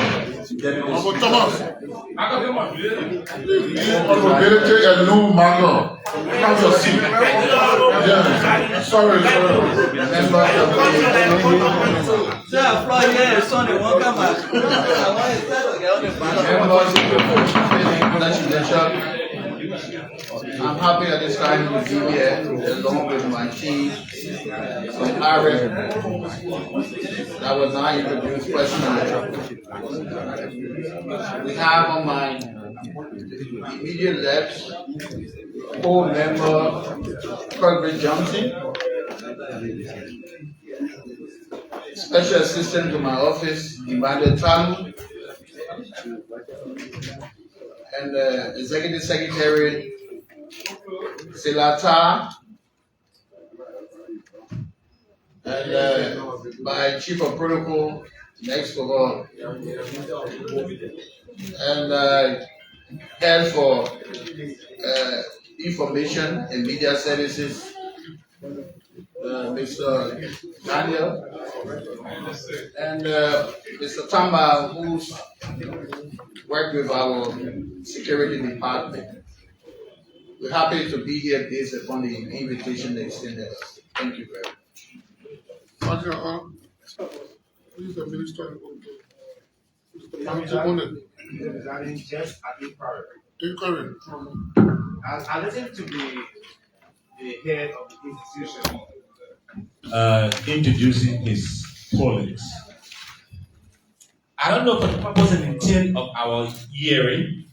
Honorability and no matter. Have your seat. Yeah. Sorry. I'm happy at this time to be here along with my team from Ireland that was not introduced personally. We have on my immediate left co-member Kirkby Johnson, Special Assistant to my office, Emmanuel Talu, and Executive Secretary Silata and my chief of protocol, next of all, and head for information and media services, Mr. Daniel, and Mr. Tamba, who's worked with our security department. We're happy to be here based upon the invitation they extended us. Thank you very much. Please, the minister. Just Inquiry. I listened to the head of the institution introducing his colleagues. I don't know for the purpose and intent of our hearing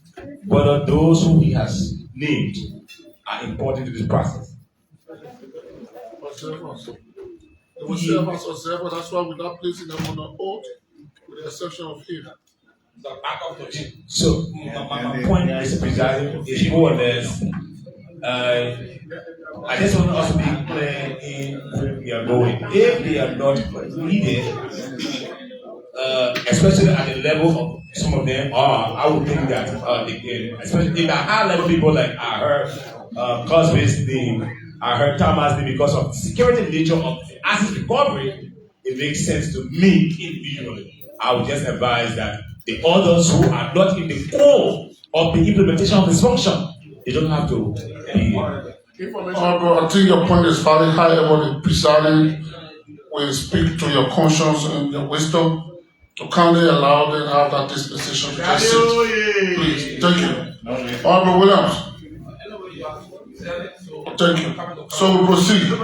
whether those who he has named are important to this process. Observers. They will serve as observers. That's why we're not placing them on the oath, with the exception of him. So my point, Mr. President, is more or less, I just want us to be clear in where we are going. If they are not needed, especially at the level of some of them are, I would think that they can, especially if the high level people like I heard Cosby's name, I heard Thomas name, because of the security nature of asset recovery, it makes sense to me individually. I would just advise that the others who are not in the core of the implementation of this function, they don't have to be. I think your point is very high about the presiding. We speak to your conscience and your wisdom to kindly allow them to have that dispensation to just sit. Please, thank you. Honorable Williams. Thank you. So we proceed. Okay,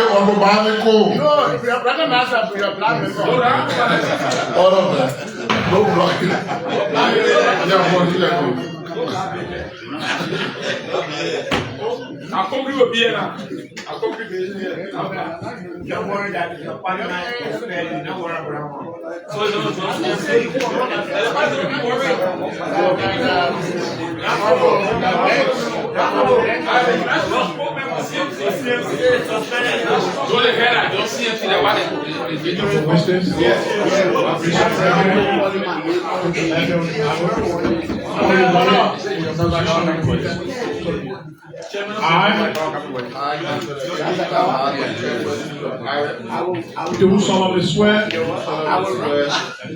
Honorable Bahaniko. No, if you are brother master, you are black member. All of them. No blocking. Yeah, one here. I'll come with beer now. I'll come with beer. Don't worry that your partner is fair, you don't worry about it. I do solemnly swear the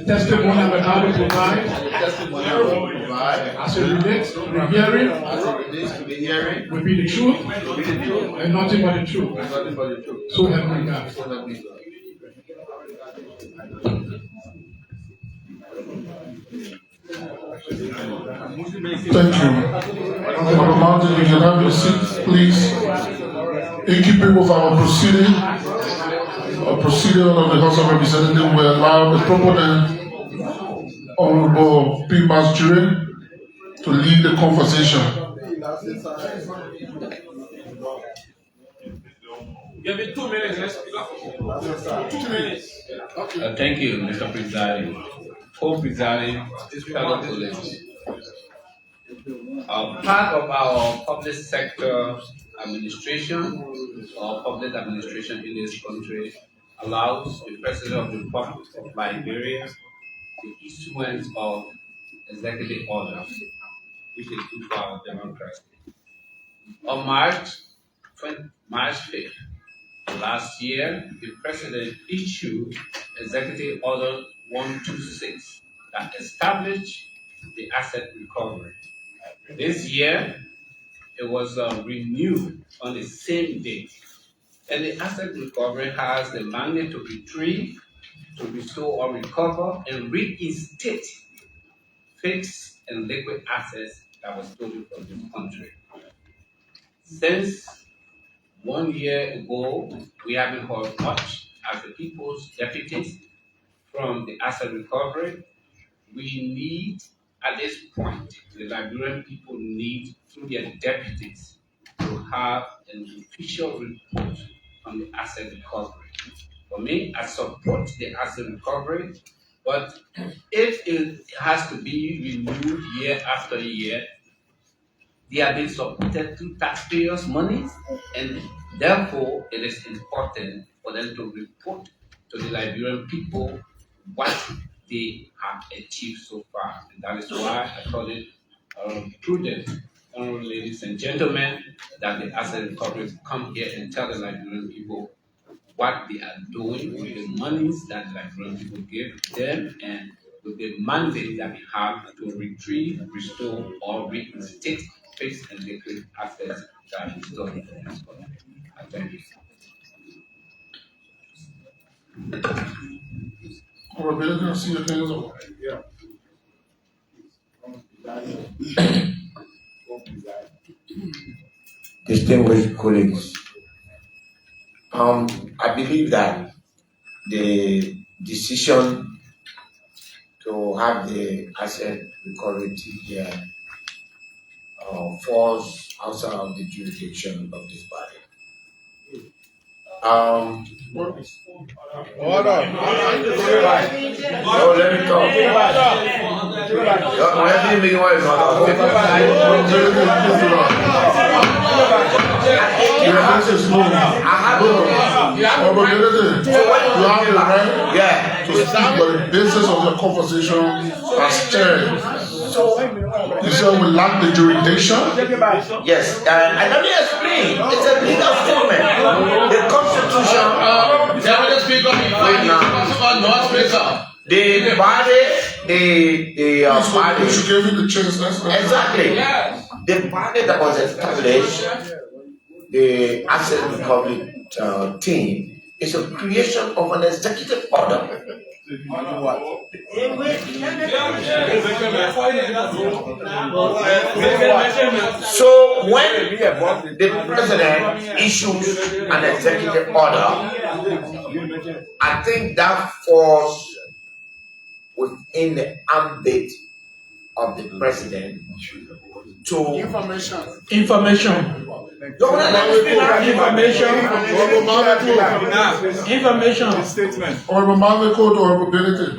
testimony I'm about to provide as it relates to the hearing will be the truth and nothing but the truth. So help me God. Thank you. Honorable Mountain, you can have your seat, please. In keeping with our proceeding of the House of Representatives, we allow the proponent, Honorable P. Masjure, to lead the conversation. Give me 2 minutes. Let's speak up. 2 minutes. Thank you, Mr. Presiding. Co-presiding, fellow colleagues. Part of our public sector administration or public administration in this country allows the President of the Republic of Liberia the issuance of executive orders, which is good for our democracy. On March 5th last year, the President issued Executive Order 126 that established the asset recovery. This year, it was renewed on the same date. And the asset recovery has the mandate to retrieve, to restore or recover, and reinstate fixed and liquid assets that were stolen from this country. Since 1 year ago, we haven't heard much as the people's deputies from the asset recovery. We need, at this point, the Liberian people need, through their deputies, to have an official report on the asset recovery. For me, I support the asset recovery, but if it has to be renewed year after year, They are being supported through taxpayers' money, and therefore it is important for them to report to the Liberian people what they have achieved so far. And that is why I thought it prudent, honorable ladies and gentlemen, that the asset recovery come here and tell the Liberian people what they are doing with the monies that the Liberian people give them and with the mandate that we have to retrieve, restore, or reinstate fixed and liquid assets that are stored in this country. I thank you. Honorable, I see your hands up. Yeah. Distinguished colleagues, I believe that the decision to have the asset recovery team here falls outside of the jurisdiction of this body. Order. No, let me talk. You have the right to speak, but the basis of your conversation has changed. You said we lack the jurisdiction? Yes, and let me explain. It's a legal statement. The Constitution. The body, the body. You gave me the chance. Exactly. The body that was established, the asset recovery team, is a creation of an executive order. So when the president issues an executive order, I think that falls within the ambit of the president to Information. Information. Statement. Honorable Manley Code or ability.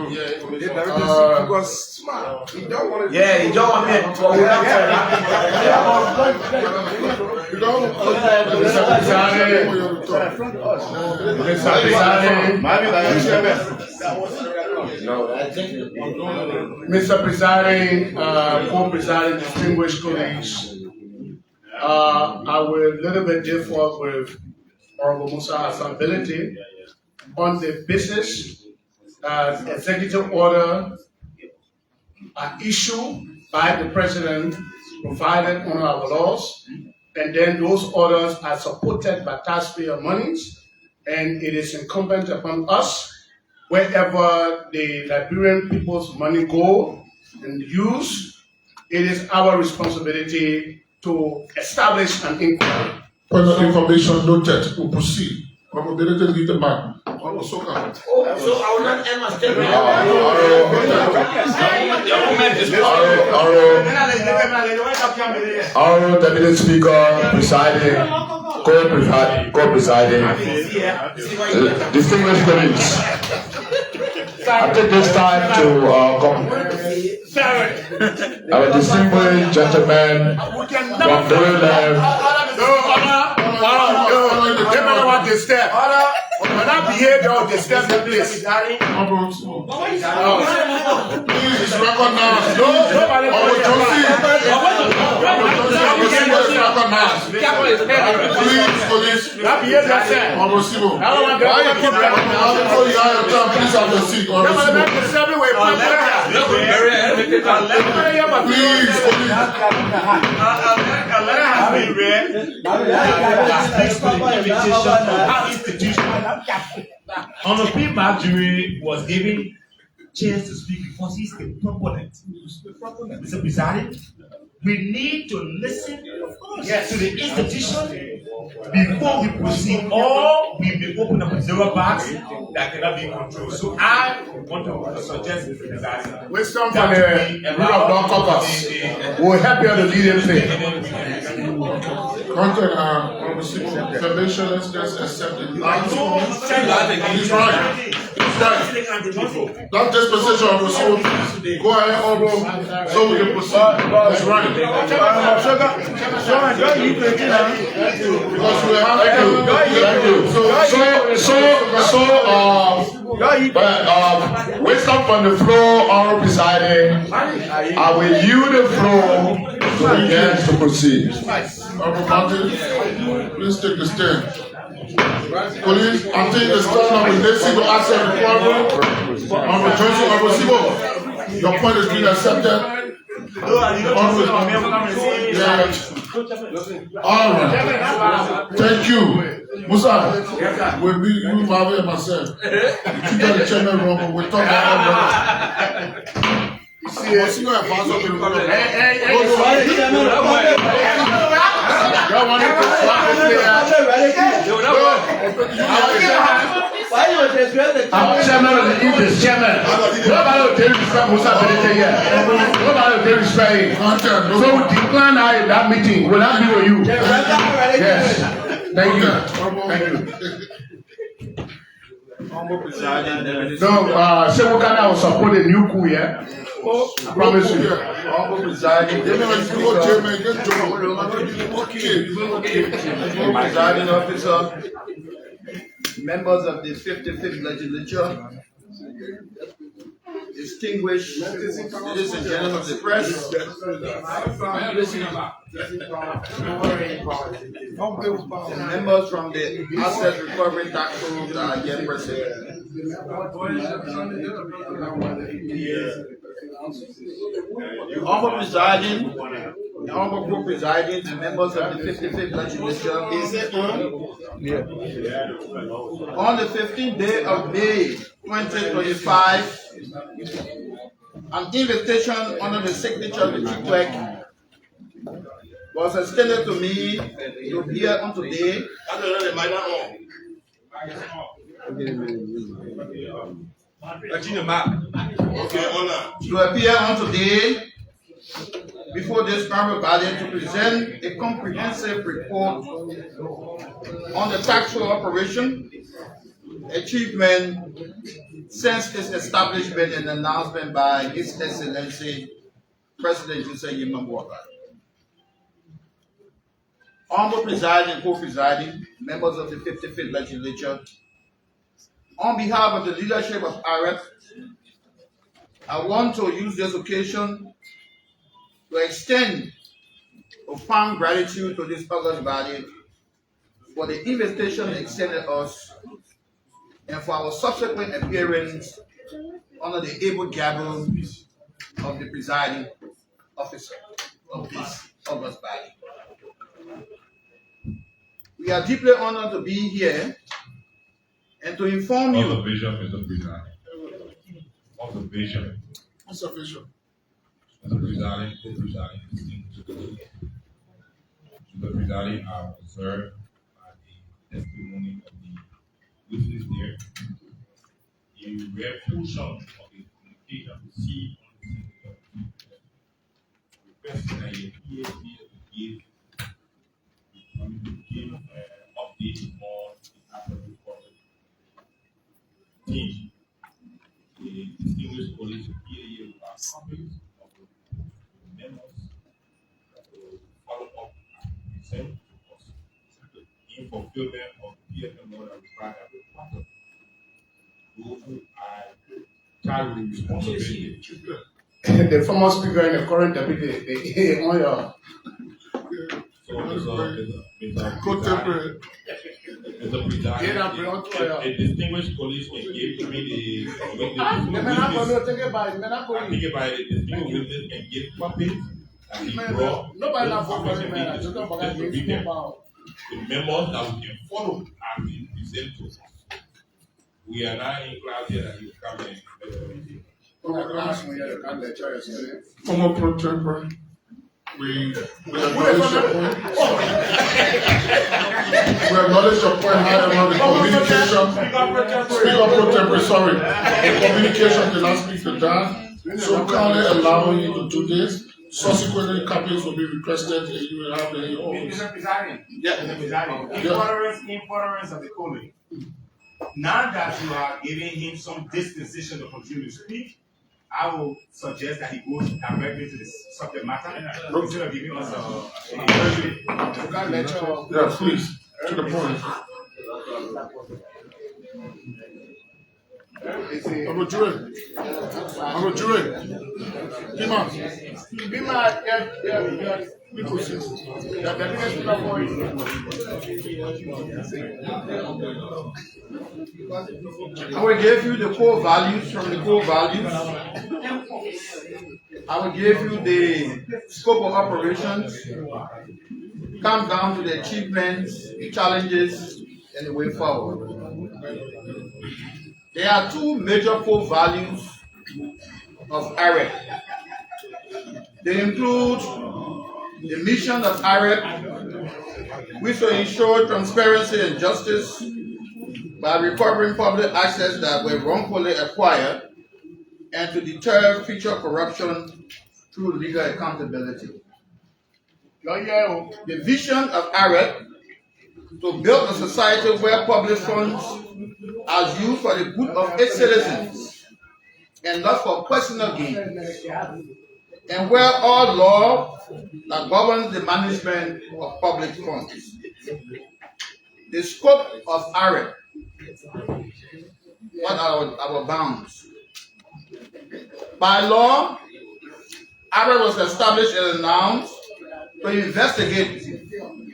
Yeah, you don't want me to Mr. Presiding, co-presiding, distinguished colleagues, I will a little bit differ with Honorable Musa Hassan Ability on the basis that executive order are issued by the president provided under our laws, and then those orders are supported by taxpayer monies, and it is incumbent upon us, wherever the Liberian people's money go and use, it is our responsibility to establish an inquiry. Further information noted. We'll proceed. Probability leave the man. So I will not end my statement. Honorable Deputy Speaker, presiding, co-presiding, distinguished colleagues, I take this time to our distinguished gentlemen from Maryland. The step. When I behave, they'll disturb the place. Please recognize. Nobody Please, police. Why you keep please have a seat. Please, Honorable Marjorie was given chance to speak because he's the proponent. Mr. President, we need to listen to the institution before we proceed, or we may open up a zero box that cannot be controlled. So I want to suggest, Mr. President, wisdom from the rule of law caucus will help you to lead in faith. Content, let's just accept it. He's right. That dispensation of receival, go ahead, Honorable, so we can proceed. That's right. Because we have wisdom from the floor, Honorable Presiding. I will yield the floor to the guests to proceed. Honorable Martin, please take the stand. Police, I take the stand of the Nation to Asset Recovery. Honorable Johnson, Honorable Sibo, your point has been accepted. All right. Thank you. Musa, we'll be you, Marvin, and myself. You got the chairman wrong, but we'll talk about that. See your advisor to the I'm chairman of the English chairman. Nobody will take respect Musa Benete here. Nobody will take respect him. So we decline her in that meeting. Will that be with you? Yes. Thank you. Thank you. No, Shewokana will support a new coup here. I promise you. Presiding officer, members of the 55th legislature, distinguished ladies and gentlemen of the press, and members from the Asset Recovery Tax Force that are here present. The Honorable Presiding, the Honorable Co-Presiding, and members of the 55th legislature on the 15th day of May 2025, an invitation under the signature of the Chief Clerk was extended to me to appear on today before this honorable body to present a comprehensive report on the tax flow operation, achievement since its establishment and announcement by His Excellency President Joseph Yimamwaka. Honorable Presiding, Co-Presiding, members of the 55th Legislature, on behalf of the leadership of AREP, I want to use this occasion to extend profound gratitude to this august body for the invitation extended us and for our subsequent appearance under the able gavel of the presiding officer of this august body. We are deeply honored to be here and to inform you. Observation, Mr. President. Observation. Observation. Mr. President, Co-Presiding, distinguished Mr. Presiding, I observed the testimony of the witness there. You read portion of the communication received on the signature requesting that your PhD give updates on the African Republic team. The distinguished colleagues here with our copies of the memos that will follow up and present to us in fulfillment of PFM law that require every quarter. Those who are charged with responsibility. The former speaker and the current deputy, they on your. So, Mr. President, a distinguished colleague gave me the distinguished witness and gave copies and he brought the memos that we can follow and be present to us. We are now in class here that you come and Former Pro Temper, we acknowledge your point. We acknowledge your point, however, the communication. Speaker Pro Temper, sorry. The communication did not speak to that. So kindly allowing you to do this. Subsequently, copies will be requested and you will have them in your office. Intolerance of the colleague. Now that you are giving him some dispensation to continue to speak, I will suggest that he goes directly to the subject matter instead of giving us Yeah, please, to the point. I'm a jury. Bima, yeah. We proceed. Yeah, the next speaker for I will give you the core values from the core values. I will give you the scope of operations, come down to the achievements, the challenges, and the way forward. There are two major core values of AREP. They include the mission of AREP, which will ensure transparency and justice by recovering public assets that were wrongfully acquired and to deter future corruption through legal accountability. The vision of AREP to build a society where public funds are used for the good of its citizens and not for personal gain, and where all law that governs the management of public funds. The scope of AREP. What are our bounds? By law, AREP was established and announced to investigate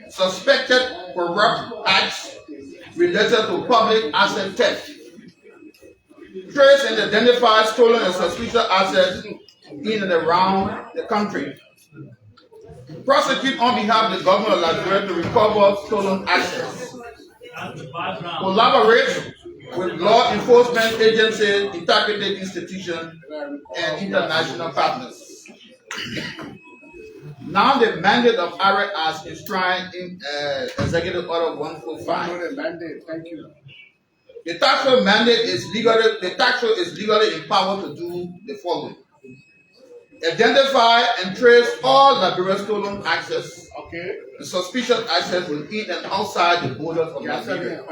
suspected corrupt acts related to public asset theft, trace and identify stolen and suspicious assets in and around the country, prosecute on behalf of the government of Liberia to recover stolen assets, collaborate with law enforcement agencies, integrated institutions, and international partners. Now the mandate of AREP as enshrined in Executive Order 145. Thank you. The tax force mandate is legally empowered to do the following: identify and trace all Liberia's stolen assets, and suspicious assets within and outside the borders of Liberia.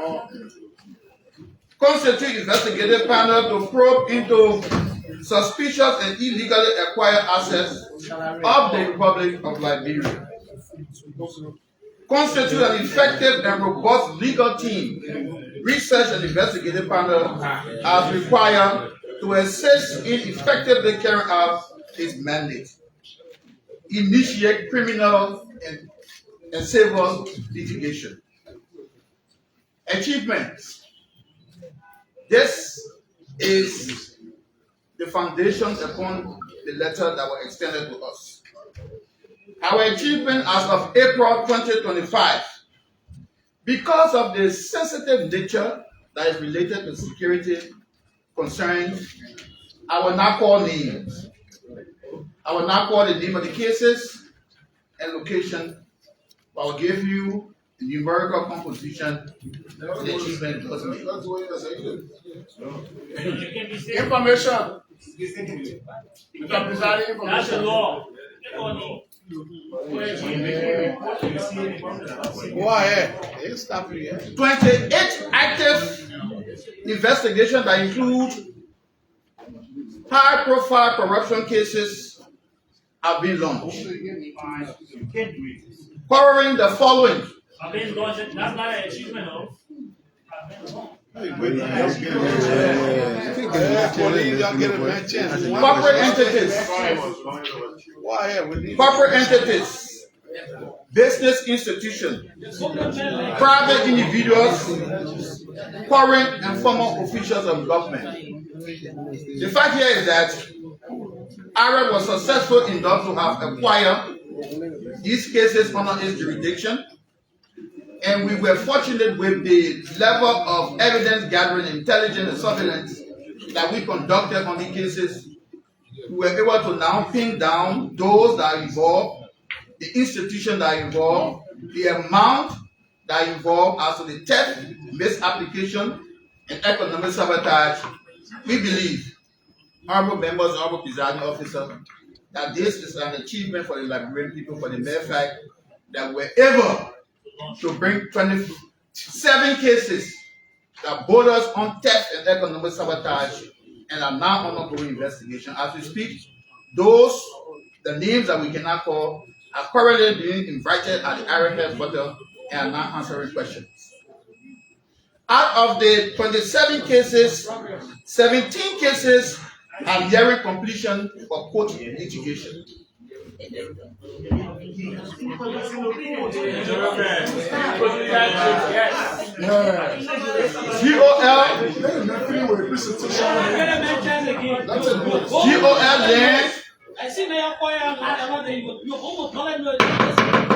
Constitute investigative panel to probe into suspicious and illegally acquired assets of the Republic of Liberia. Constitute an effective and robust legal team, research and investigative panel as required to assist in effectively carrying out its mandate. Initiate criminal and civil litigation. Achievements. This is the foundations upon the letter that were extended to us. Our achievement as of April 2025, because of the sensitive nature that is related to security concerns, I will not call names. I will not call the name of the cases and location, but I will give you the numerical composition of the achievement was made. Information. That's the law. Go ahead. Stop here. 28 active investigations that include high-profile corruption cases have been launched, covering the following. That's not an achievement, though. Corporate entities, business institutions, private individuals, current and former officials of government. The fact here is that AREP was successful enough to have acquired these cases under its jurisdiction, and we were fortunate with the level of evidence gathering, intelligence, and surveillance that we conducted on the cases. We were able to now pin down those that are involved, the institutions that are involved, the amount that are involved as to the theft, misapplication, and economic sabotage. We believe, honorable members, honorable presiding officer, that this is an achievement for the Liberian people for the mere fact that we're able to bring 27 cases that borders on theft and economic sabotage and are now undergoing investigation. As we speak, the names that we cannot call, are currently being invited at the IRF headquarters and are now answering questions. Out of the 27 cases, 17 cases are nearing completion for court litigation.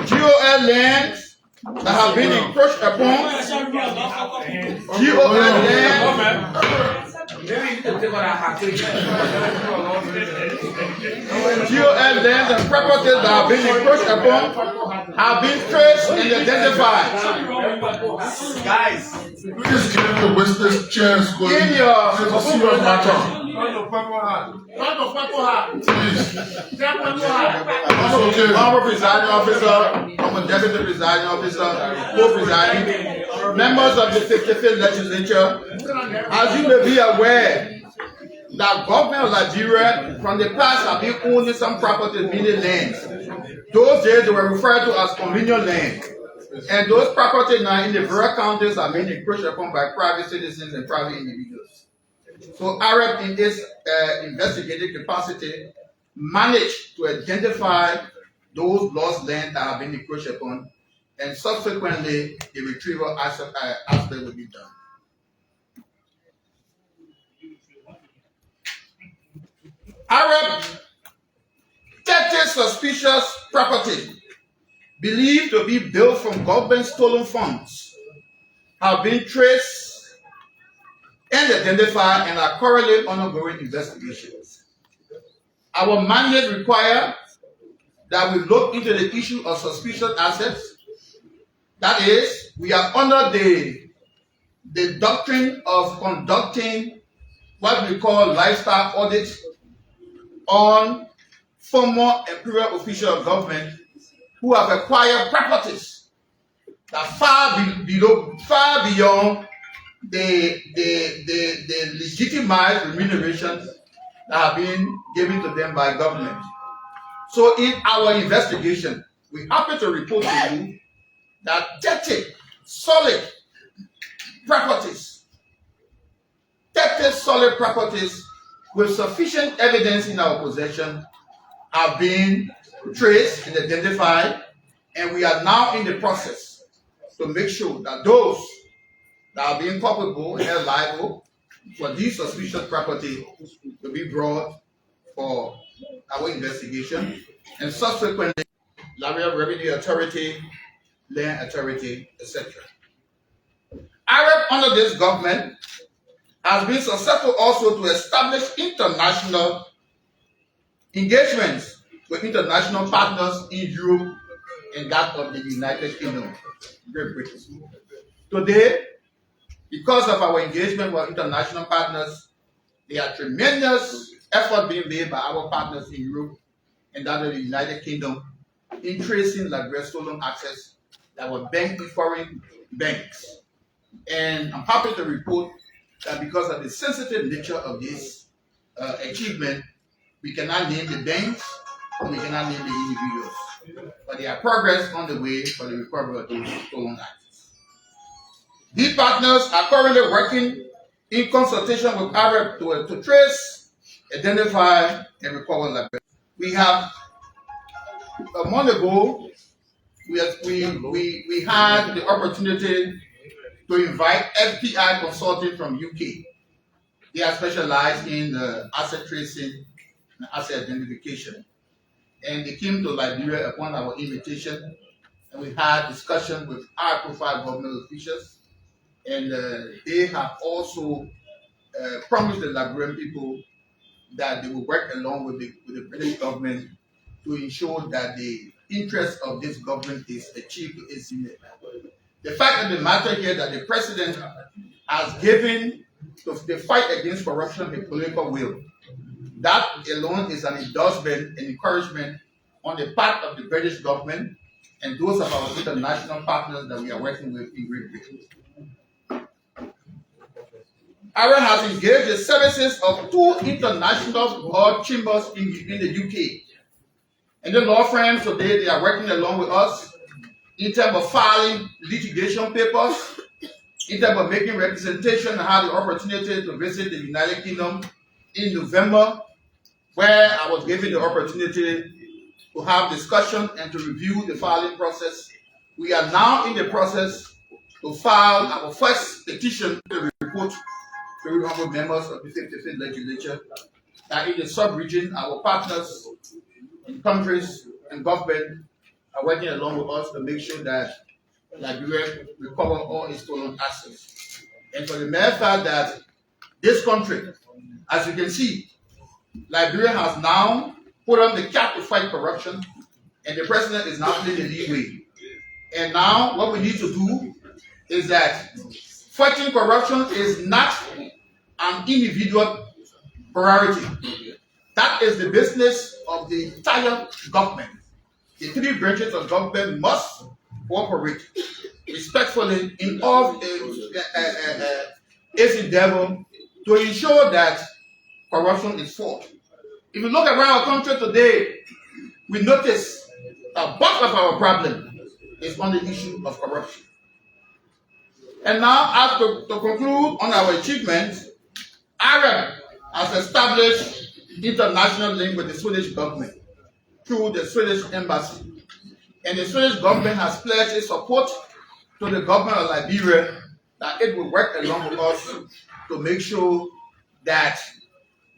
GOL land that have been encroached upon, GOL lands and properties that have been encroached upon have been traced and identified. Guys, please get the witness chairs going. In your serious matter. I'm a presiding officer, I'm a deputy presiding officer, co-presiding, members of the 55th legislature. As you may be aware, that government of Liberia from the past have been owning some properties, meaning lands. Those days they were referred to as convenient land. And those properties now in the various counties are being encroached upon by private citizens and private individuals. So IRF in its investigative capacity managed to identify those lost land that have been encroached upon, and subsequently the retrieval aspect will be done. IRF 30 suspicious property believed to be built from government stolen funds have been traced and identified and are currently undergoing investigations. Our mandate requires that we look into the issue of suspicious assets. That is, we are under the doctrine of conducting what we call lifestyle audits on former imperial officials of government who have acquired properties that far beyond the legitimate remunerations that have been given to them by government. So in our investigation, we happen to report to you that 30 solid properties with sufficient evidence in our possession have been traced and identified, and we are now in the process to make sure that those that are being culpable and held liable for these suspicious property will be brought for our investigation, and subsequently Liberia Revenue Authority, Land Authority, etc. IRF under this government has been successful also to establish international engagements with international partners in Europe and that of the United Kingdom, Great Britain. Today, because of our engagement with international partners, there are tremendous effort being made by our partners in Europe and that of the United Kingdom in tracing Liberia's stolen assets that were banked in foreign banks. And I'm happy to report that because of the sensitive nature of this achievement, we cannot name the banks and we cannot name the individuals. But there are progress on the way for the recovery of those stolen assets. These partners are currently working in consultation with IRF to trace, identify, and recover Liberia. We have a month ago, we had the opportunity to invite FPI Consulting from UK. They are specialized in asset tracing and asset identification. And they came to Liberia upon our invitation, and we had discussion with high-profile government officials, and they have also promised the Liberian people that they will work along with the British government to ensure that the interest of this government is achieved. The fact of the matter here that the president has given to the fight against corruption the political will, that alone is an endorsement and encouragement on the part of the British government and those of our international partners that we are working with in Great Britain. AREN has engaged the services of 2 international law chambers in the UK. And the law firms today, they are working along with us in terms of filing litigation papers, in terms of making representation. I had the opportunity to visit the United Kingdom in November, where I was given the opportunity to have discussion and to review the filing process. We are now in the process to file our first petition to report to honorable members of the 55th legislature that in the sub-region, our partners in countries and government are working along with us to make sure that Liberia recover all its stolen assets. And for the mere fact that this country, as you can see, Liberia has now put on the cap to fight corruption, and the president is now playing the leeway. And now what we need to do is that fighting corruption is not an individual priority. That is the business of the entire government. The 3 branches of government must cooperate respectfully in all its endeavor to ensure that corruption is fought. If you look around our country today, we notice that bulk of our problem is on the issue of corruption. And now, to conclude on our achievements, AREN has established international link with the Swedish government through the Swedish embassy. And the Swedish government has pledged its support to the government of Liberia that it will work along with us to make sure that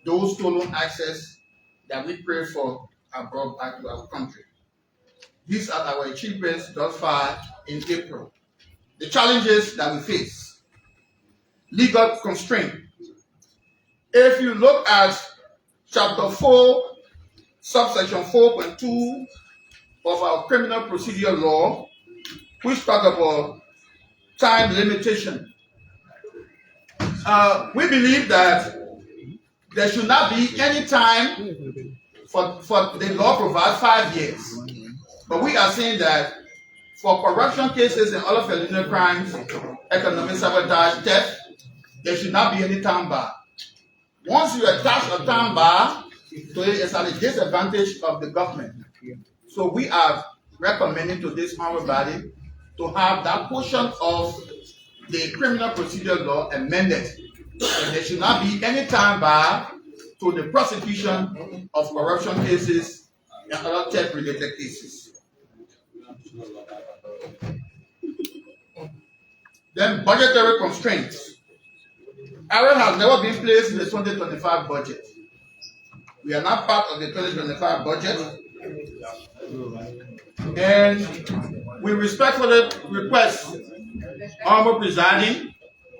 those stolen access that we pray for are brought back to our country. These are our achievements thus far in April. The challenges that we face. Legal constraint. If you look at chapter 4, subsection 4.2 of our criminal procedure law, which talk about time limitation. We believe that there should not be any time for the law provides 5 years. But we are saying that for corruption cases and other felonious crimes, economic sabotage, theft, there should not be any time bar. Once you attach a time bar to it, it's at the disadvantage of the government. So we are recommending to this honorable body to have that portion of the criminal procedure law amended. And there should not be any time bar to the prosecution of corruption cases and other theft-related cases. Then budgetary constraints. AREN has never been placed in the 2025 budget. We are not part of the 2025 budget. And we respectfully request Honorable Presiding,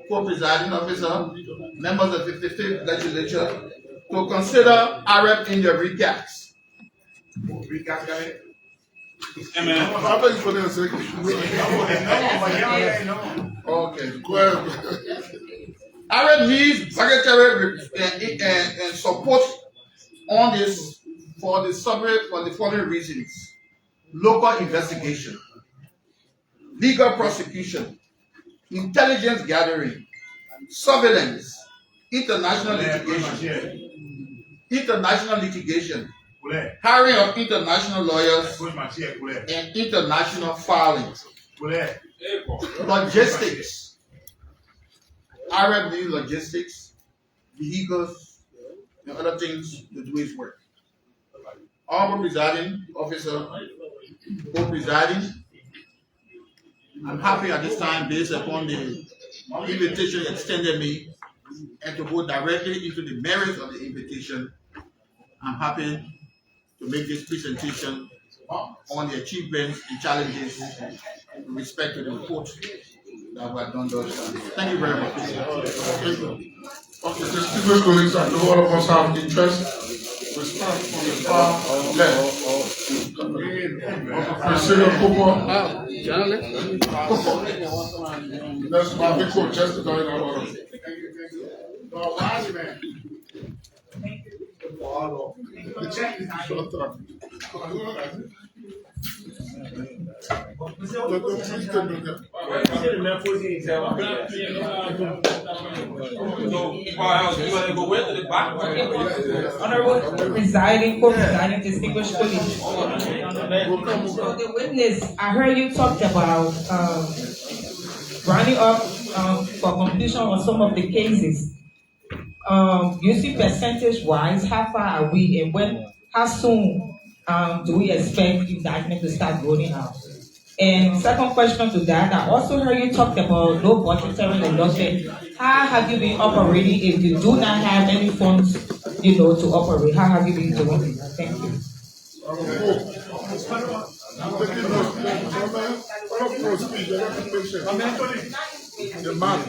Co-Presiding Officer, members of the 55th Legislature to consider AREN in their recaps. Okay, go ahead. AREN needs budgetary and support on this for the following reasons: local investigation, legal prosecution, intelligence gathering, surveillance, international litigation, hiring of international lawyers, and international filing, logistics. AREN needs logistics, vehicles, and other things to do its work. Honorable Presiding Officer, Co-Presiding, I'm happy at this time, based upon the invitation you extended me, and to go directly into the merits of the invitation. I'm happy to make this presentation on the achievements and challenges with respect to the report that we have done thus far. Thank you very much. Thank you. Okay, distinguished colleagues, I know all of us have interest. We start from the far left. Priscilla Cooper. That's my big coach, just to go in order. Shut up. Honorable presiding, co-presiding, distinguished colleagues. So the witness, I heard you talked about rounding up for completion on some of the cases. You see percentage-wise, how far are we, and how soon do we expect indictment to start rolling out? And second question to that, I also heard you talked about low budgetary allotment. How have you been operating if you do not have any funds, to operate? How have you been doing it? Thank you. The man.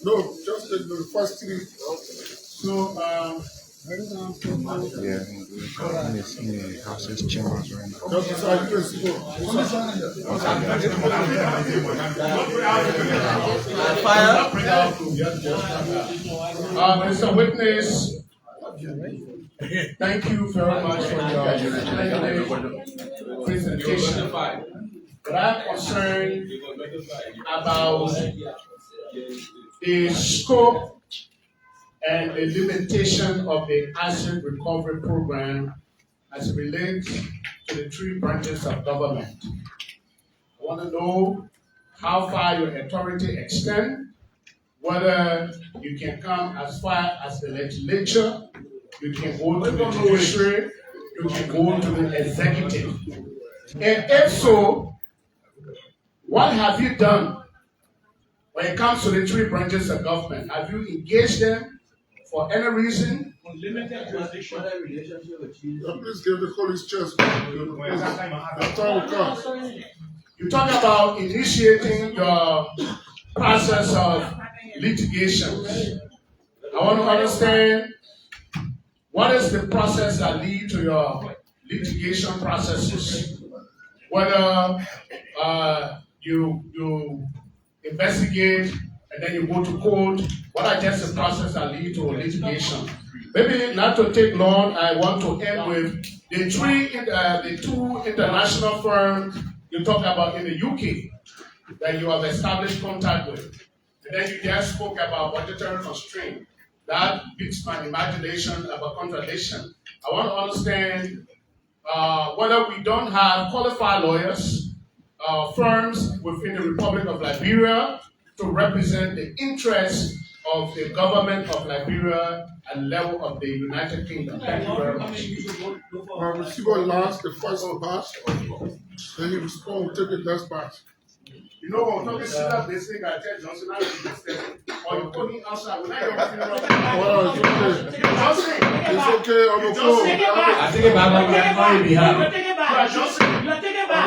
No, just the first three. So, Yeah, in the house's chambers right now. Just beside Mr. Witness, thank you very much for your presentation. But I'm concerned about the scope and the limitation of the asset recovery program as it relates to the three branches of government. I want to know how far your authority extends, whether you can come as far as the legislature, you can go to the judiciary, you can go to the executive. And if so, what have you done when it comes to the three branches of government? Have you engaged them for any reason? Unlimited jurisdiction. Please give the police chest. The time will come. You talk about initiating the process of litigation. I want to understand what is the process that leads to your litigation processes. Whether you investigate and then you go to court. What are just the process that lead to litigation? Maybe not to take long, I want to end with the two international firms you talk about in the UK that you have established contact with. And then you just spoke about budgetary constraint. That beats my imagination about contradiction. I want to understand whether we don't have qualified lawyers, firms within the Republic of Liberia to represent the interests of the government of Liberia and level of the United Kingdom. Thank you very much. Receiver last, the first batch, then you respond, we'll take the next batch. You know what, talking about this thing I tell Johnson, I or you put me outside, when I hear Well, it's okay, I'm a fool. I think about my grandma behind. Take it back. Take it back.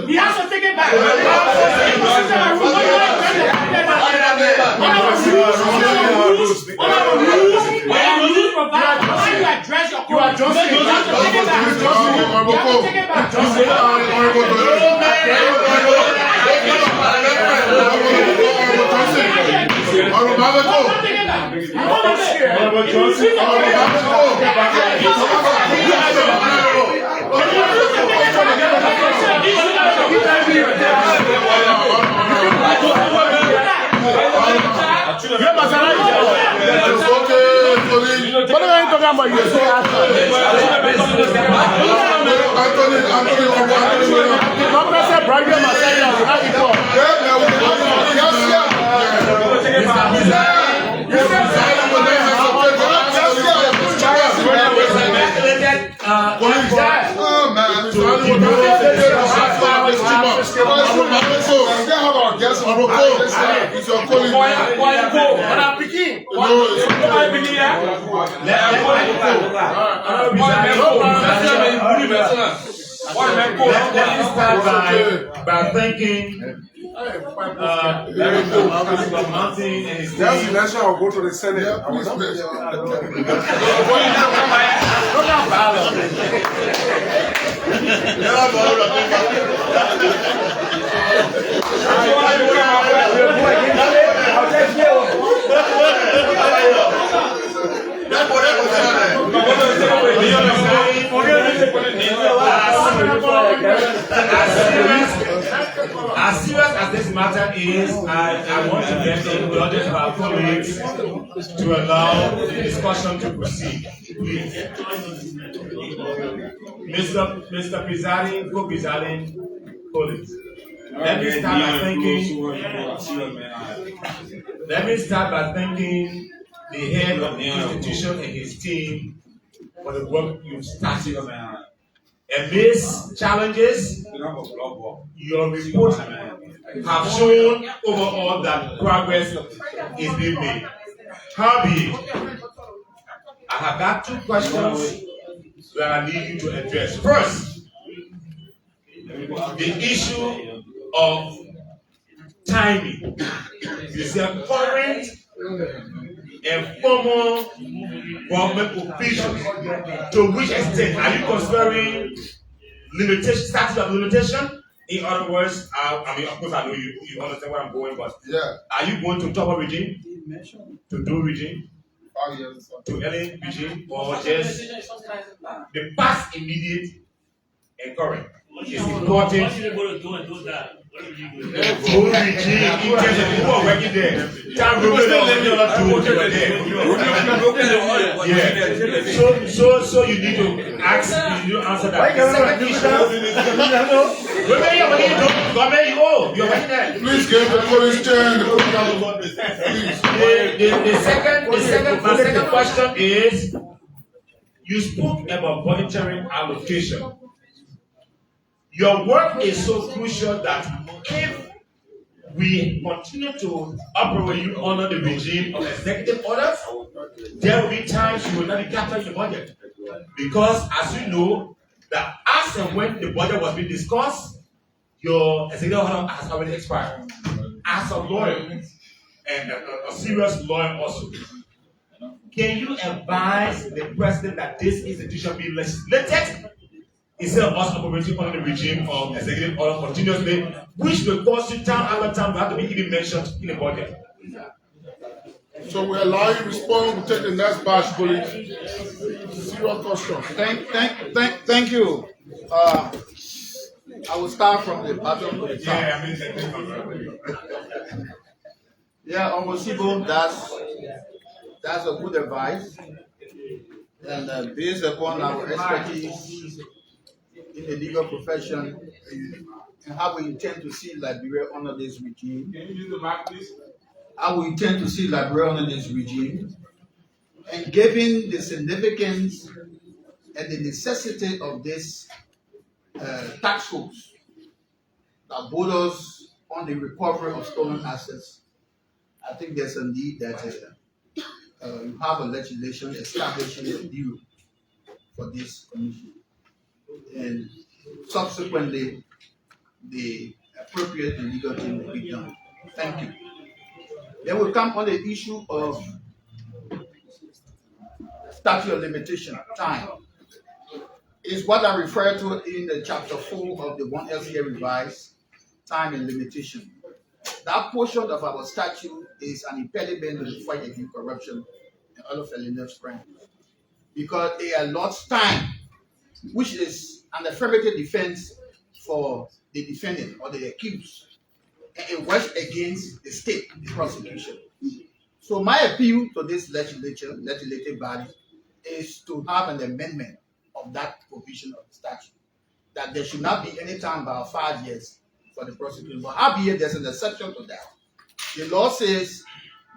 He has to take it back. You are just Let me start by thanking Larry Mountain and his team. That's the election. I'll go to the Senate. I will not As serious as this matter is, I want to get the indulgence of our colleagues to allow the discussion to proceed. Please. Mr. Presiding, co-presiding colleagues. Let me start by thanking the head of the institution and his team for the work you've started. Amidst challenges, your report have shown overall that progress is being made. Howbeit, I have got two questions that I need you to address. First, the issue of timing. You see, current and former government officials, to which extent are you considering limitation, statute of limitation? In other words, I mean, of course, I know you understand where I'm going, but are you going to top of regime, to do regime, to early regime, or just the past, immediate, and current? It's important. Who regime in terms of who are working there? Yeah. So you need to ask, you answer that. Please give the police stand. My second question is, you spoke about monitoring allocation. Your work is so crucial that if we continue to operate you under the regime of executive orders, there will be times you will not be capturing the budget. Because as you know, that as and when the budget was being discussed, your executive order has already expired. As a lawyer, and a serious lawyer also, can you advise the president that this institution be legislated instead of us operating under the regime of executive order continuously, which will cause you time after time to have to be even mentioned in the budget? So we allow you to respond. We'll take the next batch, colleague. Serious question. Thank you. I will start from the bottom to the top. Yeah, Almost that's a good advice. And based upon our expertise in the legal profession and how we intend to see Liberia under this regime. Can you use the mic, please? How we intend to see Liberia under this regime. And given the significance and the necessity of this tax force that borders on the recovery of stolen assets, I think there's a need that you have a legislation establishing a due for this commission. And subsequently, the appropriate legal thing will be done. Thank you. Then we come on the issue of statute of limitation, time. Is what I refer to in the chapter 4 of the 1 LCA revised, time and limitation. That portion of our statute is an impediment to the fight against corruption and other felonious crimes. Because it allots time, which is an affirmative defense for the defendant or the accused, and it works against the state, the prosecution. So my appeal to this legislative body is to have an amendment of that provision of the statute, that there should not be any time about 5 years for the prosecution. But albeit there's an exception to that. The law says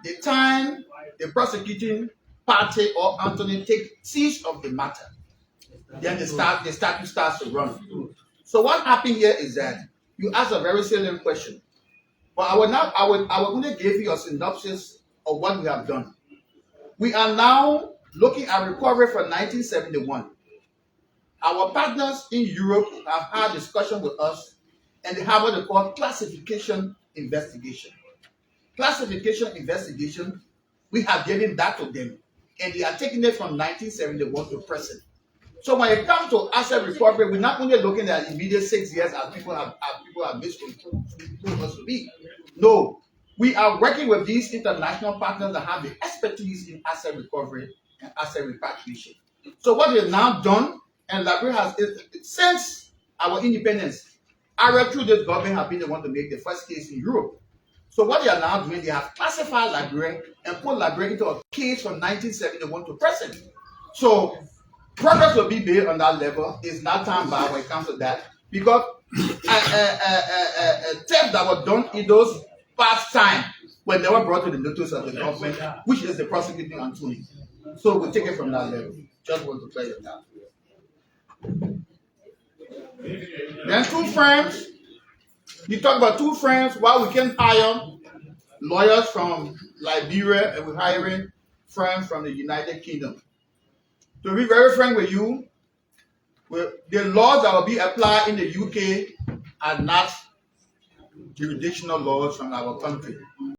the time the prosecuting party or attorney take cease of the matter, then the statute starts to run. So what happened here is that you asked a very salient question, but I will only give you a synopsis of what we have done. We are now looking at recovery from 1971. Our partners in Europe have had discussion with us, and they have what they call classification investigation. Classification investigation, we have given that to them, and they are taking it from 1971 to present. So when it comes to asset recovery, we're not only looking at immediate 6 years as people have misconstrued us to be. No, we are working with these international partners that have the expertise in asset recovery and asset repatriation. So what we have now done, and Liberia has, since our independence, Arab through this government have been the one to make the first case in Europe. So what they are now doing, they have classified Liberia and put Liberia into a case from 1971 to present. So progress will be made on that level. It's not time by when it comes to that, because theft that was done in those past time when they were brought to the notice of the government, which is the prosecuting attorney. So we'll take it from that level. Just want to clear that. Then 2 firms. You talk about 2 firms. While we can hire lawyers from Liberia and we're hiring firms from the United Kingdom. To be very frank with you, the laws that will be applied in the UK are not jurisdictional laws from our country.